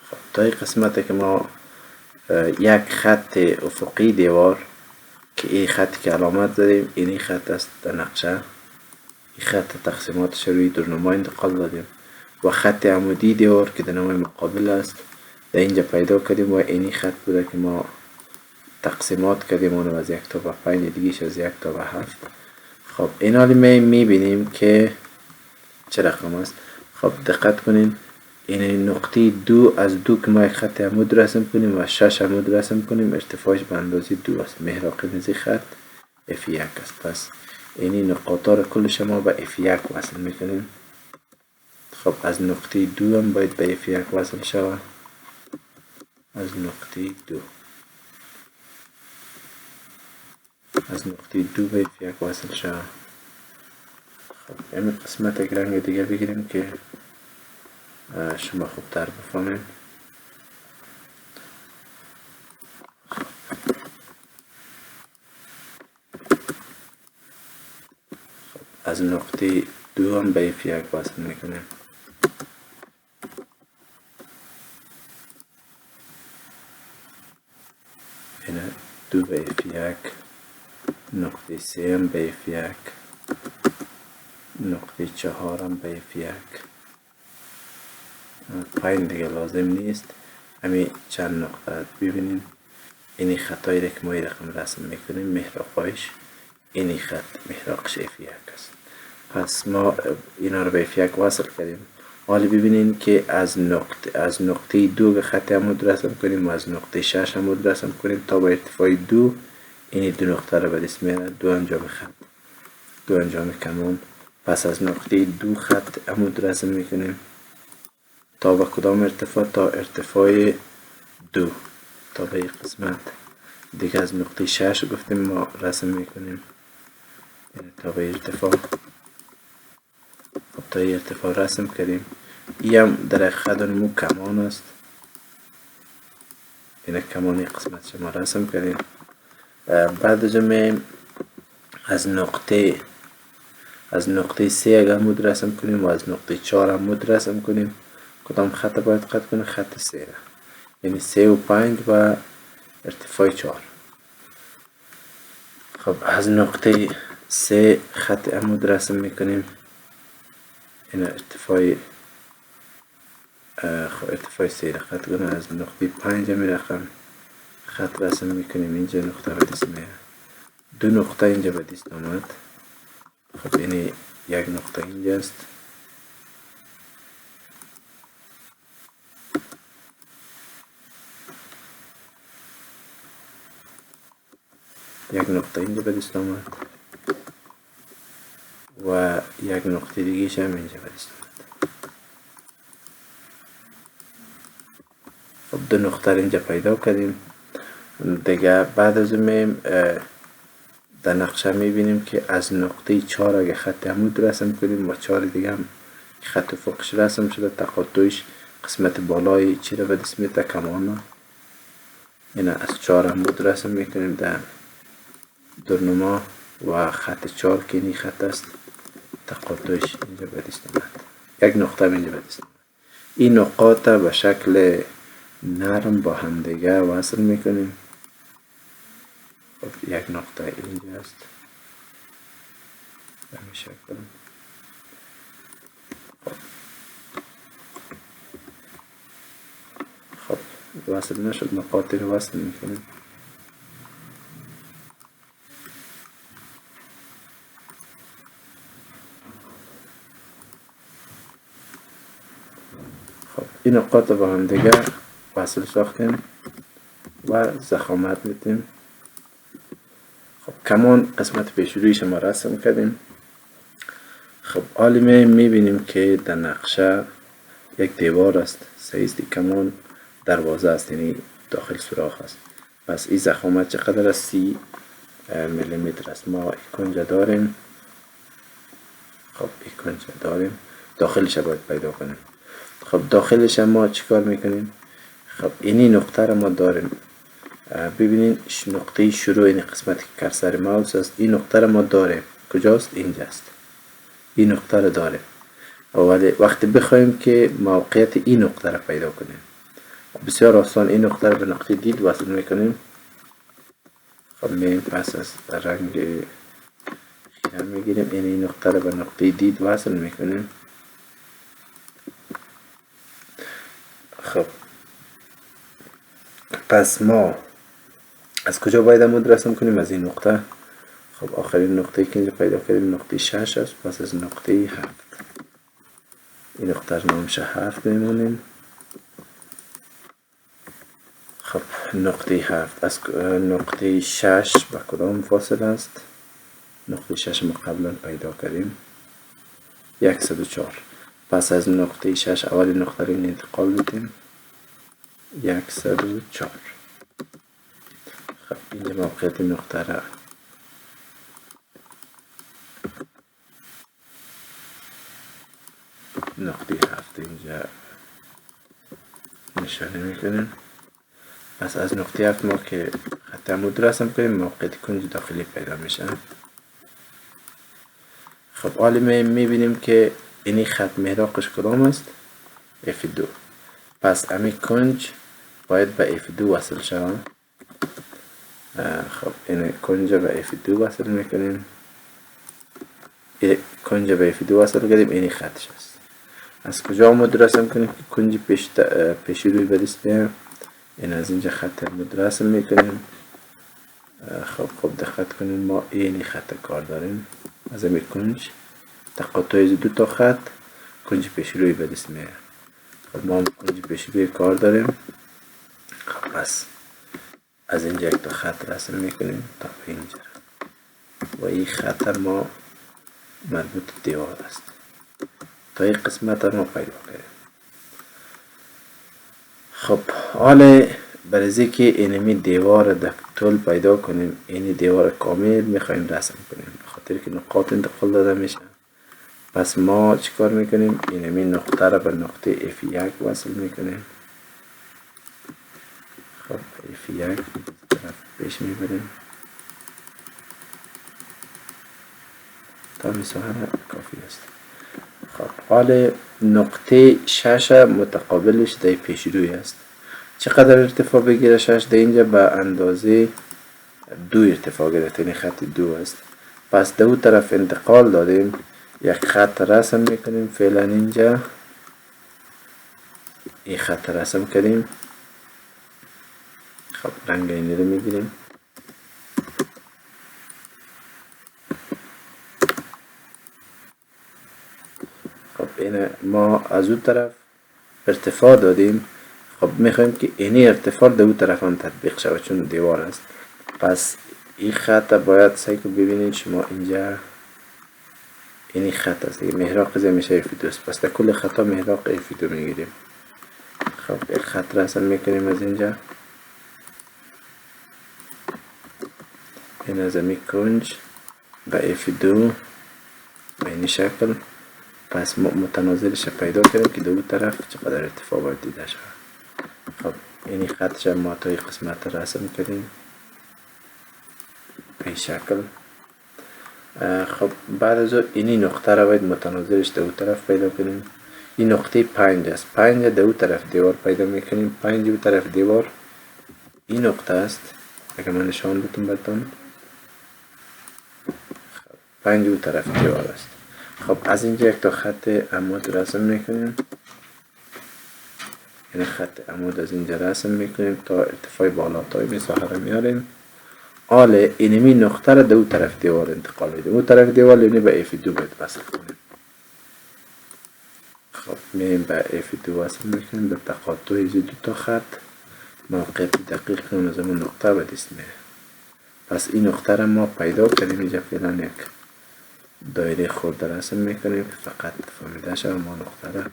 Speaker 1: خب تا این قسمته که ما یک خط افقی دیوار که این خط که علامت زدیم اینی خط است در نقشه، این خط تقسیماتش روی دورنما انتقال دادیم و خط عمودی دیوار که در نام مقابل است در اینجا پیدا کردیم و اینی خط بوده که ما تقسیمات کردیم اونو از 1 تا به 5 دیگیش از 1 تا به 7. خب این حالی میبینیم که چه رقم است. خب دقت کنین این نقطه 2 از 2 که ما یک خط عمود رسم کنیم و 6 عمود رسم کنیم ارتفاعش به اندازه 2 است، محراق نزی خط F1 است. پس اینی نقاطا را کل شما به F1 وصل میکنیم. خب از نقطه 2 هم باید به F1 وصل شود، از نقطه 2 به F1 وصل شود. خب این قسمت یک رنگ دیگه بگیریم که شما خوبتر بفهمید. از نقطه 2 هم به F1 وصل میکنیم. این 2 به F1، نقطه 3 هم به F1، نقطه 4 هم به F1. پایین دیگه لازم نیست، همین چند نقطه ببینیم. اینی خطایی را که ما رقم رسم میکنیم محراقایش اینی خط محراقش F1 است. پس ما اینا رو به F1 وصل کردیم. حالا ببینین که از نقطه 2 به خط عمود رسم کنیم و از نقطه 6 عمود رسم کنیم تا به ارتفاع 2. اینی دو نقطه رو به دست میاره دو انجام خط، دو انجام کمان. پس از نقطه 2 خط عمود رسم میکنیم تا به کدام ارتفاع؟ تا ارتفاع 2، تا به این قسمت دیگه. از نقطه 6 گفتیم ما رسم میکنیم تا به ارتفاع. خب تا این ارتفاع رسم کردیم. این هم در حقیقت مو کمان است، این کمانی قسمت شما رسم کردیم. بعد جمعه از نقطه 3 اگر عمود رسم کنیم و از نقطه 4 عمود رسم کنیم کدام خط باید قطع کنه؟ خط 3 را، یعنی 3 و 5 و ارتفاع 4. خب از نقطه 3 خط عمود رسم میکنیم. این ارتفاع 3 را قطع کنه. از نقطه 5 می رقم خط رسم میکنیم. اینجا نقطه به دست میاد. 2 نقطه اینجا به دست آمد. خب این یک نقطه اینجاست. یک نقطه اینجا به دست آمد و یک نقطه دیگه هم اینجا به دست آمد. خب 2 نقطه اینجا پیدا کردیم. دیگه بعد از اون در نقشه میبینیم که از نقطه 4 اگه خط عمود رسم کنیم و 4 دیگه هم خط افقش رسم شده، تقاطعش قسمت بالای چی را به دست میده؟ کمان. این از 4 عمود رسم میکنیم در درنما و خط 4 که این خط است تقاطعش اینجا به دست آمد. یک نقطه اینجا به دست آمد. این نقاط به شکل نرم با هم دیگه وصل میکنیم. خب یک نقطه اینجا است به این شکل. خب وصل نشد، نقاطی رو وصل میکنیم. خب این نقاط با هم دیگه وصل ساختیم و ضخامت میدیم. خب کمان قسمت پیشرویش ما رسم کردیم. خب حالی میبینیم که در نقشه یک دیوار است. سایز کمان دروازه است، یعنی داخل سوراخ است. پس این ضخامت چقدر است؟ 30 میلیمتر است. ما این کنجا داریم. خب این کنجا داریم، داخلش باید پیدا کنیم. خب داخلش ما چیکار میکنیم؟ خب اینی نقطه را ما داریم. ببینین نقطه شروع این قسمت که کرسر ماوس است، این نقطه را ما داریم. کجاست؟ اینجاست. این نقطه را داریم. ولی وقتی بخوایم که موقعیت این نقطه را پیدا کنیم، بسیار آسان این نقطه را به نقطه دید وصل میکنیم. خب می پس از رنگ خیرم میگیریم، این نقطه را به نقطه دید وصل میکنیم. خب پس ما از کجا باید عمود رسم کنیم؟ از این نقطه. خب آخرین نقطه که اینجا پیدا کردیم نقطه 6 است. پس از نقطه 7 این نقطه رو نامش 7 میمونیم. خب نقطه 7 از نقطه 6 به کدام فاصله است؟ نقطه 6 ما قبلا پیدا کردیم 104. پس از نقطه 6 اول نقطه رو انتقال میدیم 104. خب اینجا موقعیت نقطه را نقطه 7 اینجا نشانه میکنیم. پس از نقطه 7 ما که خط عمود رسم کنیم موقعیت کنج داخلی پیدا میشه. خب حالا میبینیم که اینی خط محراقش کدام است؟ F2. پس امی کنج باید به F2 وصل شود. خب این کنج به F2 وصل میکنیم. کنج به F2 وصل کردیم، اینی خطش است. از کجا عمود رسم کنیم که کنج پیشی روی به دست بیایم؟ این از اینجا خط عمود رسم میکنیم. خب دقت کنیم ما اینی خط کار داریم. از این کنج تقاطع دو تا خط کنج پیشی روی به دست میایم. خب ما کنج پیشی روی کار داریم. خب پس از اینجا یک تا خط رسم میکنیم تا به اینجا و این خط ما مربوط دیوار است. تا این قسمت ما پیدا کردیم. خب حالا برای که اینمی دیوار در طول پیدا کنیم، این دیوار کامل میخوایم رسم کنیم خاطر که نقاط انتقال داده میشه. پس ما چیکار میکنیم؟ اینمی نقطه را به نقطه F1 وصل میکنیم. خب F1 طرف پیش میبریم تا میساهر کافی است. خب حال نقطه 6 متقابلش در پیش روی است. چقدر ارتفاع بگیره 6 در اینجا؟ به اندازه 2 ارتفاع گرفته، این خط 2 است. پس دو طرف انتقال دادیم، یک خط رسم میکنیم. فعلا اینجا این خط رسم کردیم. خب رنگ اینی رو میگیریم. خب این ما از اون طرف ارتفاع دادیم. خب میخوایم که اینی ارتفاع دو طرف هم تطبیق شود چون دیوار است. پس این خط باید سعی کنید ببینید شما اینجا اینی خط است دیگه، محراق زی میشه F2 است. پس در کل خطا محراق F2 میگیریم. خب این خط رسم میکنیم از اینجا، این از امی کنج به F2 به این شکل. پس متناظرش پیدا کردیم که دو طرف چقدر ارتفاع باید دیده شود. خب اینی خطش ما تا این قسمت رسم کردیم به این شکل. خب بعد از اینی نقطه را باید متناظرش دو طرف پیدا کنیم. این نقطه 5 است. 5 دو طرف دیوار پیدا میکنیم. 5 دو طرف دیوار این نقطه است. اگر من نشان بتون براتون 5 دو طرف دیوار است. خب از اینجا یک تا خط عمود رسم میکنیم. این خط عمود از اینجا رسم میکنیم تا ارتفاع بالاتای مساحه را میاریم. حال اینمی نقطه را دو طرف دیوار انتقال میدیم. اون طرف دیوار یعنی به F2 باید وصل کنیم. خب میریم به F2 وصل میکنیم. به تقاطع دو تا خط موقع دقیق کنیم از اون نقطه به دست میره. پس این نقطه را ما پیدا کردیم. اینجا فعلا یک دایره خورده رسم میکنیم که فقط فهمیده شد ما نقطه را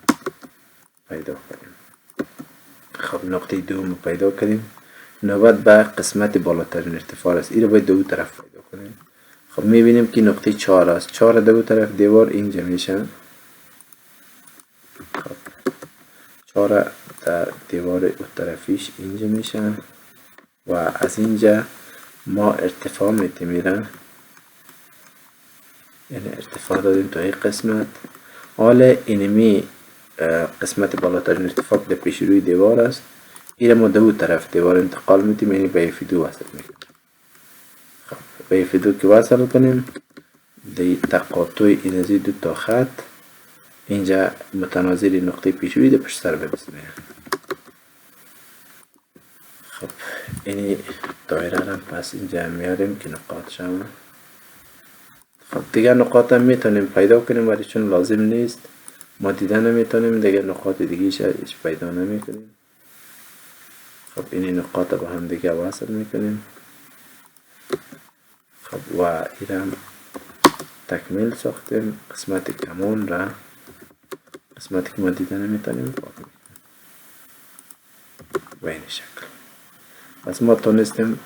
Speaker 1: پیدا کنیم. خب نقطه دوم پیدا کردیم. نوبت به قسمت بالاترین ارتفاع است. این رو باید دو طرف پیدا کنیم. خب میبینیم که نقطه 4 است. 4 دو طرف دیوار اینجا میشن. خب 4 در دیوار اون طرفیش اینجا میشن و از اینجا ما ارتفاع میتیمیرن. یعنی ارتفاع دادیم تا این قسمت. حالا اینمی قسمت بالاترین ارتفاع در پیش روی دیوار است. این ما دو طرف دیوار انتقال میدیم، یعنی به F2 وصل میکنیم. خب به F2 که وصل کنیم در تقاطع این از دو تا خط اینجا متناظر نقطه پیش روی در پشت سر برسیم. خب این دایره را پس اینجا میاریم که نقاط شما. خب دیگه نقاط هم میتونیم پیدا کنیم ولی چون لازم نیست ما دیده نمیتونیم دیگه نقاط دیگه ایش پیدا نمیکنیم. خب این نقاط با هم دیگه وصل میکنیم. خب و ایرم تکمیل ساختیم. قسمت کمان را قسمتی که ما دیده نمیتونیم و این شکل. پس ما تونستیم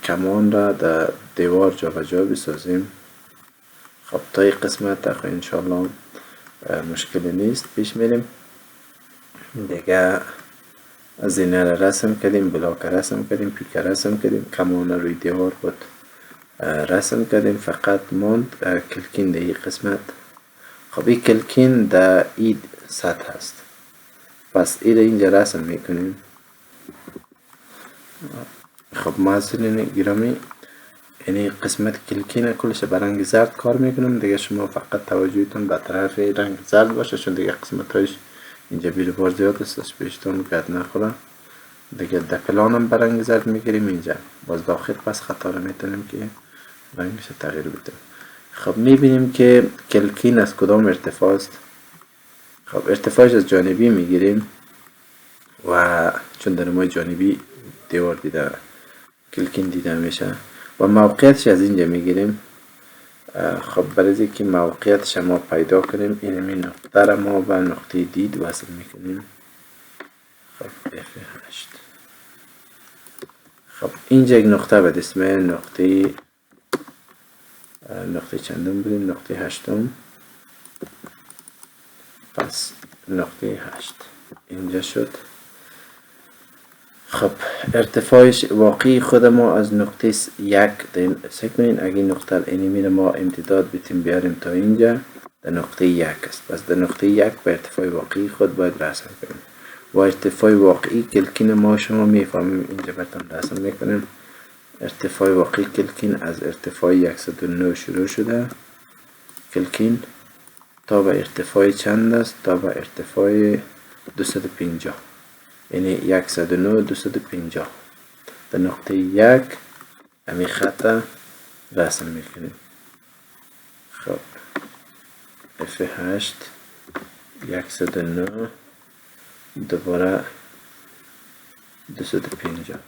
Speaker 1: کمان را در دیوار جا و جا بسازیم. خب تا این قسمت تا انشاءالله مشکلی نیست. پیش میریم دیگه. زینه را رسم کردیم، بلاک رسم کردیم، پیک رسم کردیم، کمان روی دیوار بود رسم کردیم. فقط ماند کلکین در این قسمت. خب این کلکین در این سطح هست. پس این اینجا رسم میکنیم. خب معذرین گرامی یعنی قسمت کلکین کلش به رنگ زرد کار میکنم دیگه. شما فقط توجهتون به طرف رنگ زرد باشه چون دیگه قسمت هایش اینجا بیل بار زیاد است پیشتون گرد نخوره دیگه. در پلانم به رنگ زرد میگیریم اینجا باز داخل پس خطا رو میتونیم که رنگش تغییر بدیم. خب میبینیم که کلکین از کدام ارتفاع است. خب ارتفاعش از جانبی میگیریم و چون در ما جانبی دیوار دیده کلکین دیده میشه و موقعیتش از اینجا میگیریم. خب برای که موقعیتش ما پیدا کنیم اینمی نقطه را ما به نقطه دید وصل میکنیم. خب F8. خب اینجا یک نقطه به اسم نقطه چندم بودیم؟ نقطه هشتم. پس نقطه 8 اینجا شد. خب ارتفاعش واقعی خود ما از نقطه 1 سعی کنین اگه نقطه اینمی ما امتداد بتیم بیاریم تا اینجا در نقطه 1 است. پس در نقطه 1 به ارتفاع واقعی خود باید رسم کنیم. و ارتفاع واقعی کلکین ما شما میفهمیم. اینجا براتون رسم میکنیم. ارتفاع واقعی کلکین از ارتفاع 109 شروع شده کلکین تا به ارتفاع چند است؟ تا به ارتفاع 250. یعنی 109 250. در نقطه 1 همین خط رسم میکنیم. خب F8 109 دوباره 250.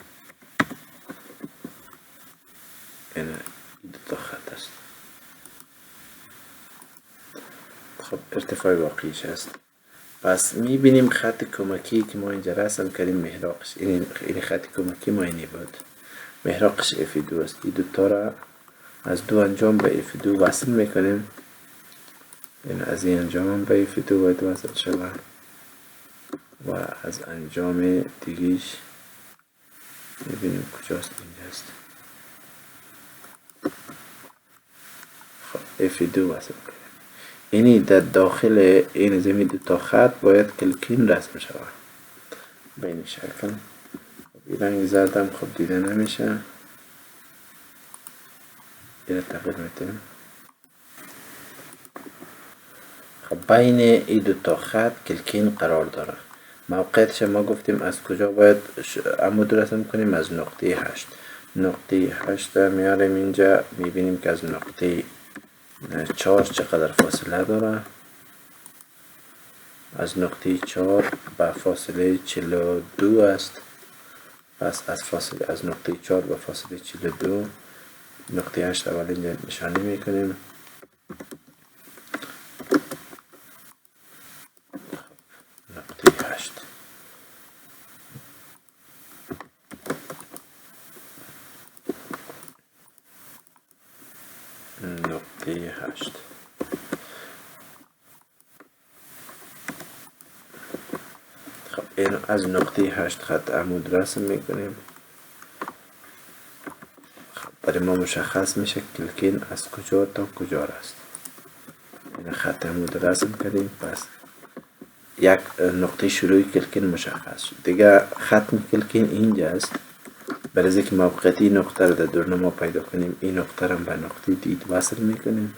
Speaker 1: این دو تا خط است. خب ارتفاع واقعیش است. پس میبینیم خط کمکی که ما اینجا رسم کردیم محراقش. این خط کمکی ما اینی بود. محراقش F2 است. این دوتا را از دو انجام به F2 وصل میکنیم. این از این انجام به F2 باید وصل شود و از انجام دیگیش میبینیم کجاست. اینجاست. خب F2 وصل کنیم. اینی در داخل این زمین دو تا خط باید کلکین رسم شود به این شکل. این رنگ زردم خب دیده نمیشه. این تغییر میتیم. خب بین این دو تا خط کلکین قرار داره. موقعیتش ما گفتیم از کجا باید عمود رسم کنیم؟ از نقطه 8. نقطه 8 میاریم اینجا. میبینیم که از نقطه 4 چقدر فاصله داره. از نقطه 4 به فاصله 42 است. پس از نقطه 4 به فاصله 42 نقطه 8 اول اینجا نشانی میکنیم. نقطه 8 نقطه 8. خب این از نقطه 8 خط عمود رسم میکنیم. خب برای ما مشخص میشه کلکین از کجا تا کجا است. این خط عمود رسم کردیم. پس یک نقطه شروعی کلکین مشخص شد. دیگه ختم کلکین اینجا است. برای از اینکه موقعیت نقطه رو در دورنما پیدا کنیم این نقطه رو به نقطه دید وصل میکنیم.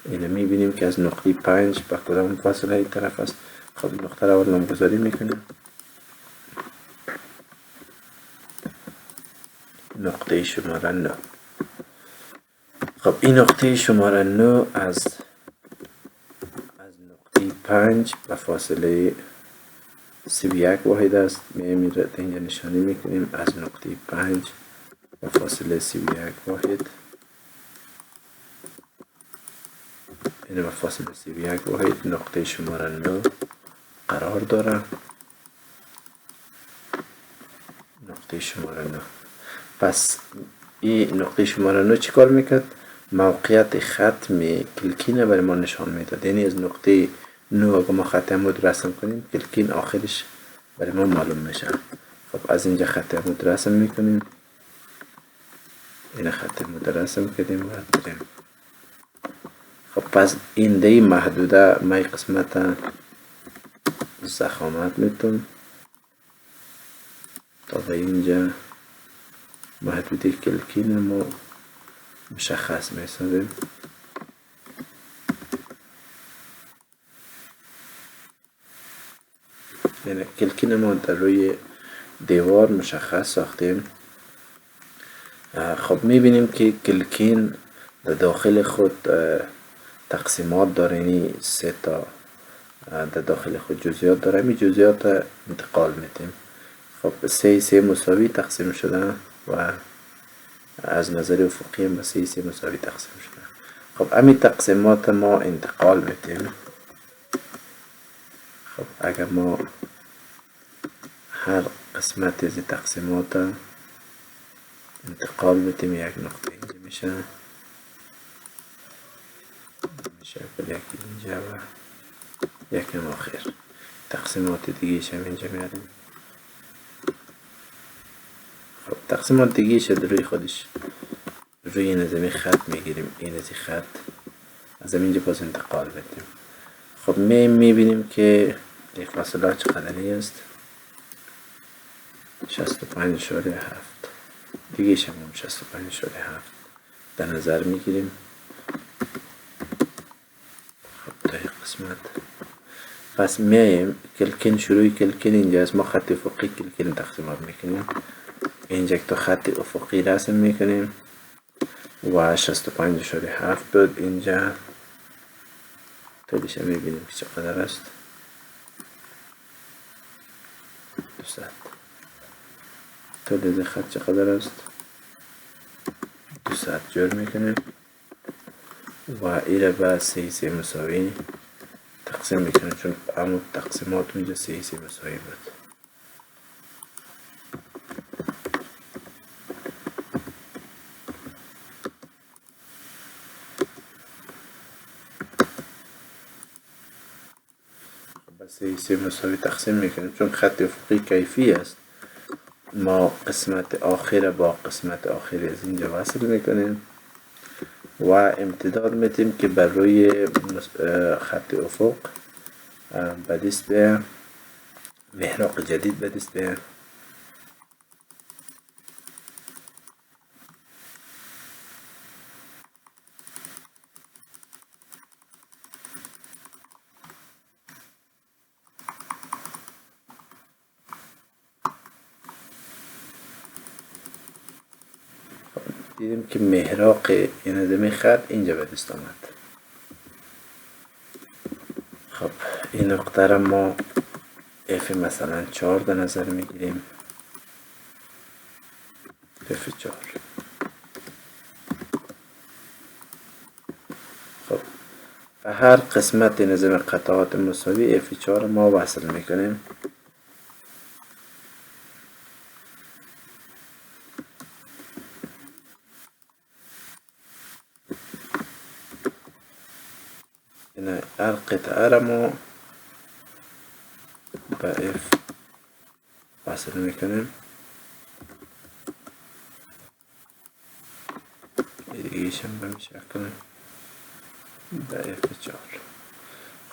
Speaker 1: اینو میبینیم که از نقطه 5 به کدام فاصله این طرف است. خب نقطه رو اول نامگذاری میکنیم. نقطه شماره 9. خب این نقطه شماره 9 از نقطه 5 به فاصله 31 واحد است. میریم اینجا نشانی میکنیم از نقطه 5 به فاصله 31 واحد. این به فاصله 31 واحد نقطه شماره 9 قرار داره. نقطه شماره 9. پس این نقطه شماره 9 چی کار میکرد؟ موقعیت ختم کلکین برای ما نشان میداد. یعنی از نقطه 9 اگه ما خط عمود رسم کنیم کلکین آخرش برای ما معلوم میشه. خب از اینجا خط عمود رسم میکنیم. این خط عمود رسم کردیم و بریم. خب پس این دی محدوده مای قسمت ضخامت میتون تا به اینجا محدوده کلکین ما مشخص میسازیم. یعنی کلکین ما در روی دیوار مشخص ساختیم. خب میبینیم که کلکین در داخل خود تقسیمات داره. یعنی 3 تا در داخل خود جزئیات داره. این جزئیات انتقال میدیم. خب 3 مساوی تقسیم شده و از نظر افقی هم به 3 مساوی تقسیم شده. خب همین تقسیمات ما انتقال میدیم. خب اگر ما هر قسمت از تقسیمات انتقال بدیم یک نقطه اینجا میشه یکی اینجا و یکم آخر. تقسیمات دیگه هم اینجا میاریم. خب تقسیمات دیگه شد روی خودش روی نظمی خط میگیریم. این از خط از اینجا باز انتقال بدیم. خب میبینیم که فاصله چقدری است؟ 65.7 دیگه شمون 65.7 در نظر میگیریم. خب تا این قسمت پس میایم کلکن، شروع کلکن اینجاست، ما خط افقی کلکن تقسیمات میکنیم، اینجا تا خط افقی رسم میکنیم و 65.7 بود. اینجا طولش میبینیم که چقدر است، 200. طول از خط چقدر است؟ 200 جور میکنیم و ایره به 3 مساوی تقسیم میکنیم، چون عمود تقسیمات اونجا 3 مساوی بود. به 3 مساوی تقسیم میکنیم، چون خط افقی کیفی است، ما قسمت آخر با قسمت آخر از اینجا وصل میکنیم و امتداد میتیم که بر روی خط افق به دست به محراق جدید به دست به دیدیم که محراق این ادامه خط اینجا به دست آمد. خب این نقطه را ما اف مثلا 4 در نظر میگیریم، اف 4. خب به هر قسمت نظام قطعات مساوی اف 4 ما وصل میکنیم. هر قطعه را ما به اف وصل میکنیم، دیگهشم به شکل به اف 4.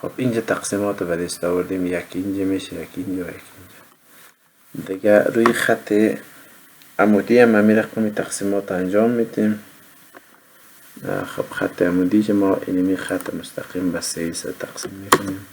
Speaker 1: خب اینجا تقسیمات رو به دست آوردیم، یکی اینجا میشه، یکی اینجا و یکی اینجا. دیگه روی خط عمودی هم همین رقم تقسیمات انجام میدیم. خب خط عمودی که ما اینمی خط مستقیم به 3 تقسیم میکنیم.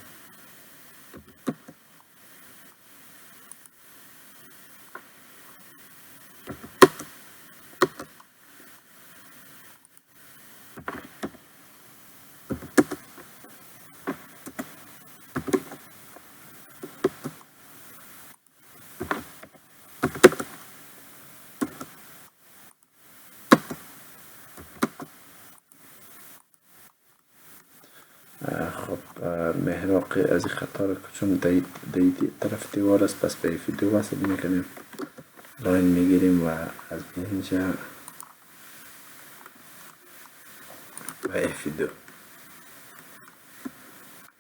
Speaker 1: خب محراق از این خطا را چون دی طرف دیوار است، پس به اف 2 وصل میکنیم، لاین میگیریم و از اینجا به اف 2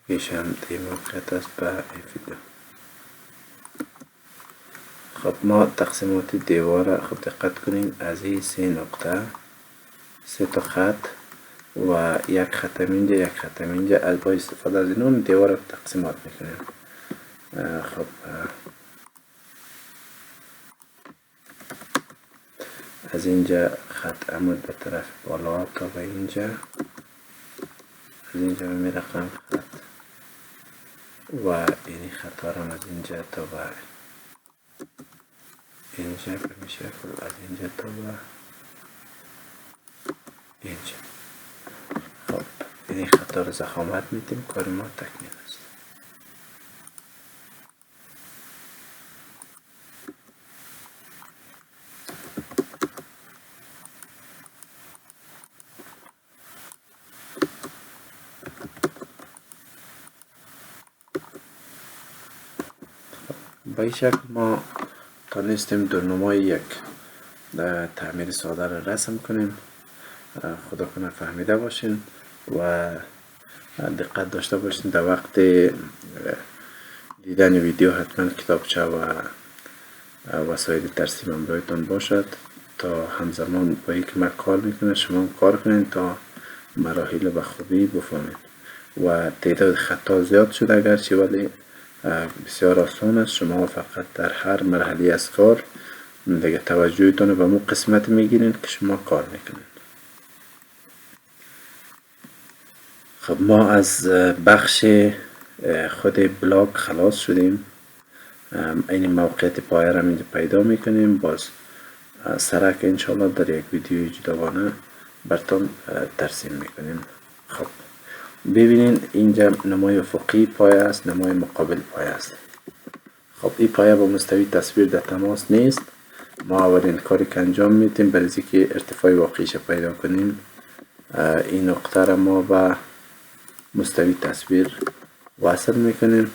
Speaker 1: ایشم دی موقعیت است به اف 2. خب ما تقسیمات دیوار خب دقت کنیم، از این 3 نقطه 3 تا خط و یک خط اینجا یک خط اینجا، از با استفاده از اینون دیوار رو تقسیمات میکنیم. خب از اینجا خط عمود به طرف بالا تا به اینجا، از اینجا می رقم خط و این خط ها از اینجا تا به اینجا به شکل، از اینجا تا به اینجا. خب این خطا رو ضخامت میدیم، کار ما تکمیل است. با این شکل ما تانستیم درنمای یک تعمیر ساده را رسم کنیم. خدا کنه فهمیده باشین و دقت داشته باشین در وقت دیدن ویدیو حتما کتابچه و وسایل ترسیم همراهتان باشد تا همزمان با اینکه من کار میکنه شما کار کنین تا مراحل به خوبی بفهمید و تعداد خطا زیاد شد اگرچه، ولی بسیار آسان است. شما فقط در هر مرحله از کار دیگه توجهتون به مو قسمت میگیرین که شما کار میکنین. خب ما از بخش خود بلاگ خلاص شدیم. این موقعیت پایه را اینجا پیدا میکنیم. باز سرک انشاءالله در یک ویدیوی جداگانه براتون ترسیم میکنیم. خب ببینین اینجا نمای افقی پایه است، نمای مقابل پایه است. خب این پایه با مستوی تصویر در تماس نیست. ما اولین کاری که انجام میدیم برای اینکه ارتفاع واقعیش پیدا کنیم، این نقطه را ما با مستوی تصویر وصل میکنیم.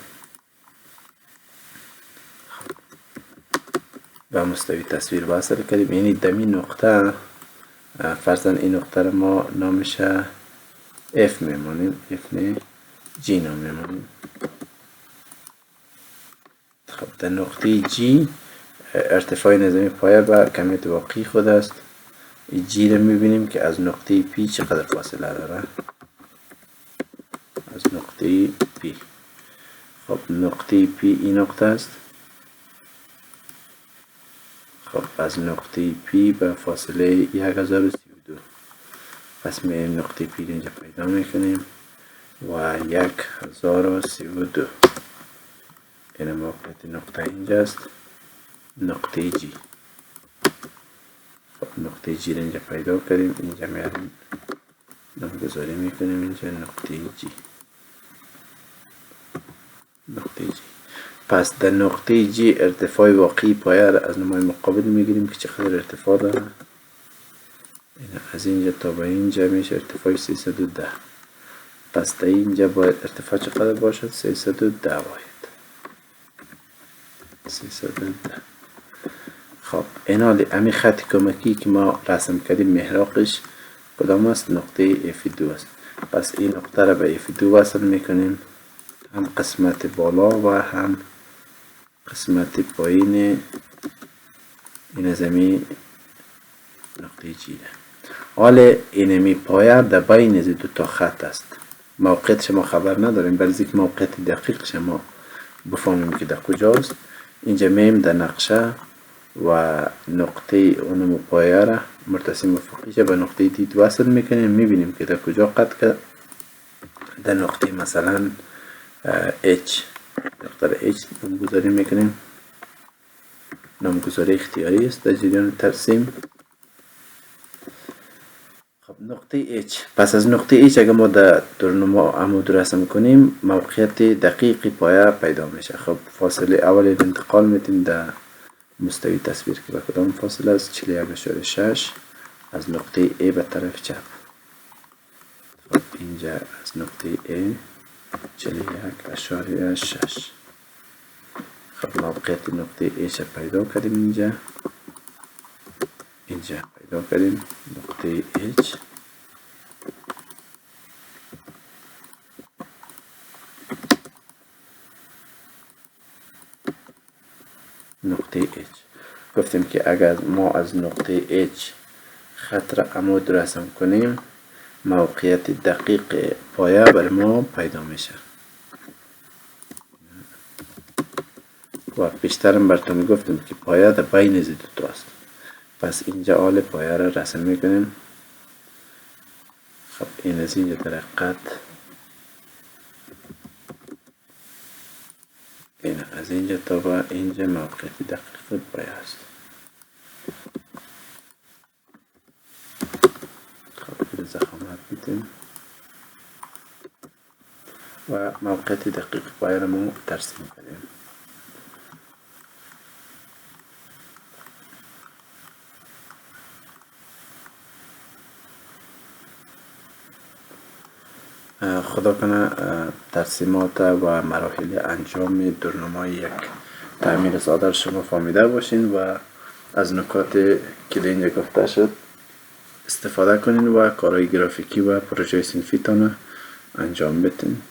Speaker 1: و مستوی تصویر وصل کردیم، یعنی دمی نقطه فرضاً این نقطه را ما نامش F میمانیم، F نه G نام میمانیم. خب در نقطه G ارتفاع نظامی پایه به کمیت واقعی خود است. این G را میبینیم که از نقطه P چقدر فاصله داره، از نقطه P. خب نقطه P این نقطه است. خب از نقطه P به فاصله 1032. پس می نقطه P اینجا پیدا میکنیم و 1032. این موقعیت نقطه اینجاست، نقطه G. خب نقطه G اینجا پیدا کردیم، اینجا میاریم نامگذاری میکنیم اینجا نقطه G، نقطه G. پس در نقطه G ارتفاع واقعی پایه را از نمای مقابل میگیریم که چقدر ارتفاع داره. از اینجا تا به اینجا میشه ارتفاع 310. پس در اینجا باید ارتفاع چقدر باشد؟ 310 باید 310. خب این حالی امی خط کمکی که ما رسم کردیم محراقش کدام است؟ نقطه F2 است. پس این نقطه را به F2 وصل میکنیم، هم قسمت بالا و هم قسمت پایین این زمین نقطه G ده. حال اینمی پایه در بین از دو تا خط است. موقعیت شما خبر نداریم، برای اینکه موقعیت دقیق شما بفهمیم که در کجاست. اینجا میم در نقشه و نقطه اونم پایه را مرتسم افقیش به نقطه دید وصل میکنیم، میبینیم که در کجا قطع کرد. در نقطه مثلا H، نقطه H نامگذاری میکنیم. نامگذاری اختیاری است در جریان ترسیم. خب نقطه H، پس از نقطه H اگر ما در درنما عمود رسم کنیم موقعیت دقیقی پایه پیدا میشه. خب فاصله اول انتقال میدیم در مستوی تصویر که به کدام فاصله است؟ 41.6 از نقطه A به طرف چپ. خب اینجا از نقطه A 41.6. خب موقعیت نقطه H پیدا کردیم، اینجا پیدا کردیم نقطه H. نقطه H گفتیم که اگر ما از نقطه H خط را عمود رسم کنیم موقعیت دقیق پایه بر ما پیدا میشه. و پیشترم براتون گفتم که پایه در بین از دو تا است. پس اینجا آل پایه را رسم میکنیم. خب این از اینجا در قط، این از اینجا تا به اینجا موقعیت دقیق پایه است. خب زخامت میدیم و موقعیت دقیق پایه را ما ترسیم کنیم. خدا کنه ترسیمات و مراحل انجام درنمای یک تعمیر ساده شما فهمیده باشین و از نکات که اینجا گفته شد استفاده کنین و کارهای گرافیکی و پروژه صنفیتان انجام بدین.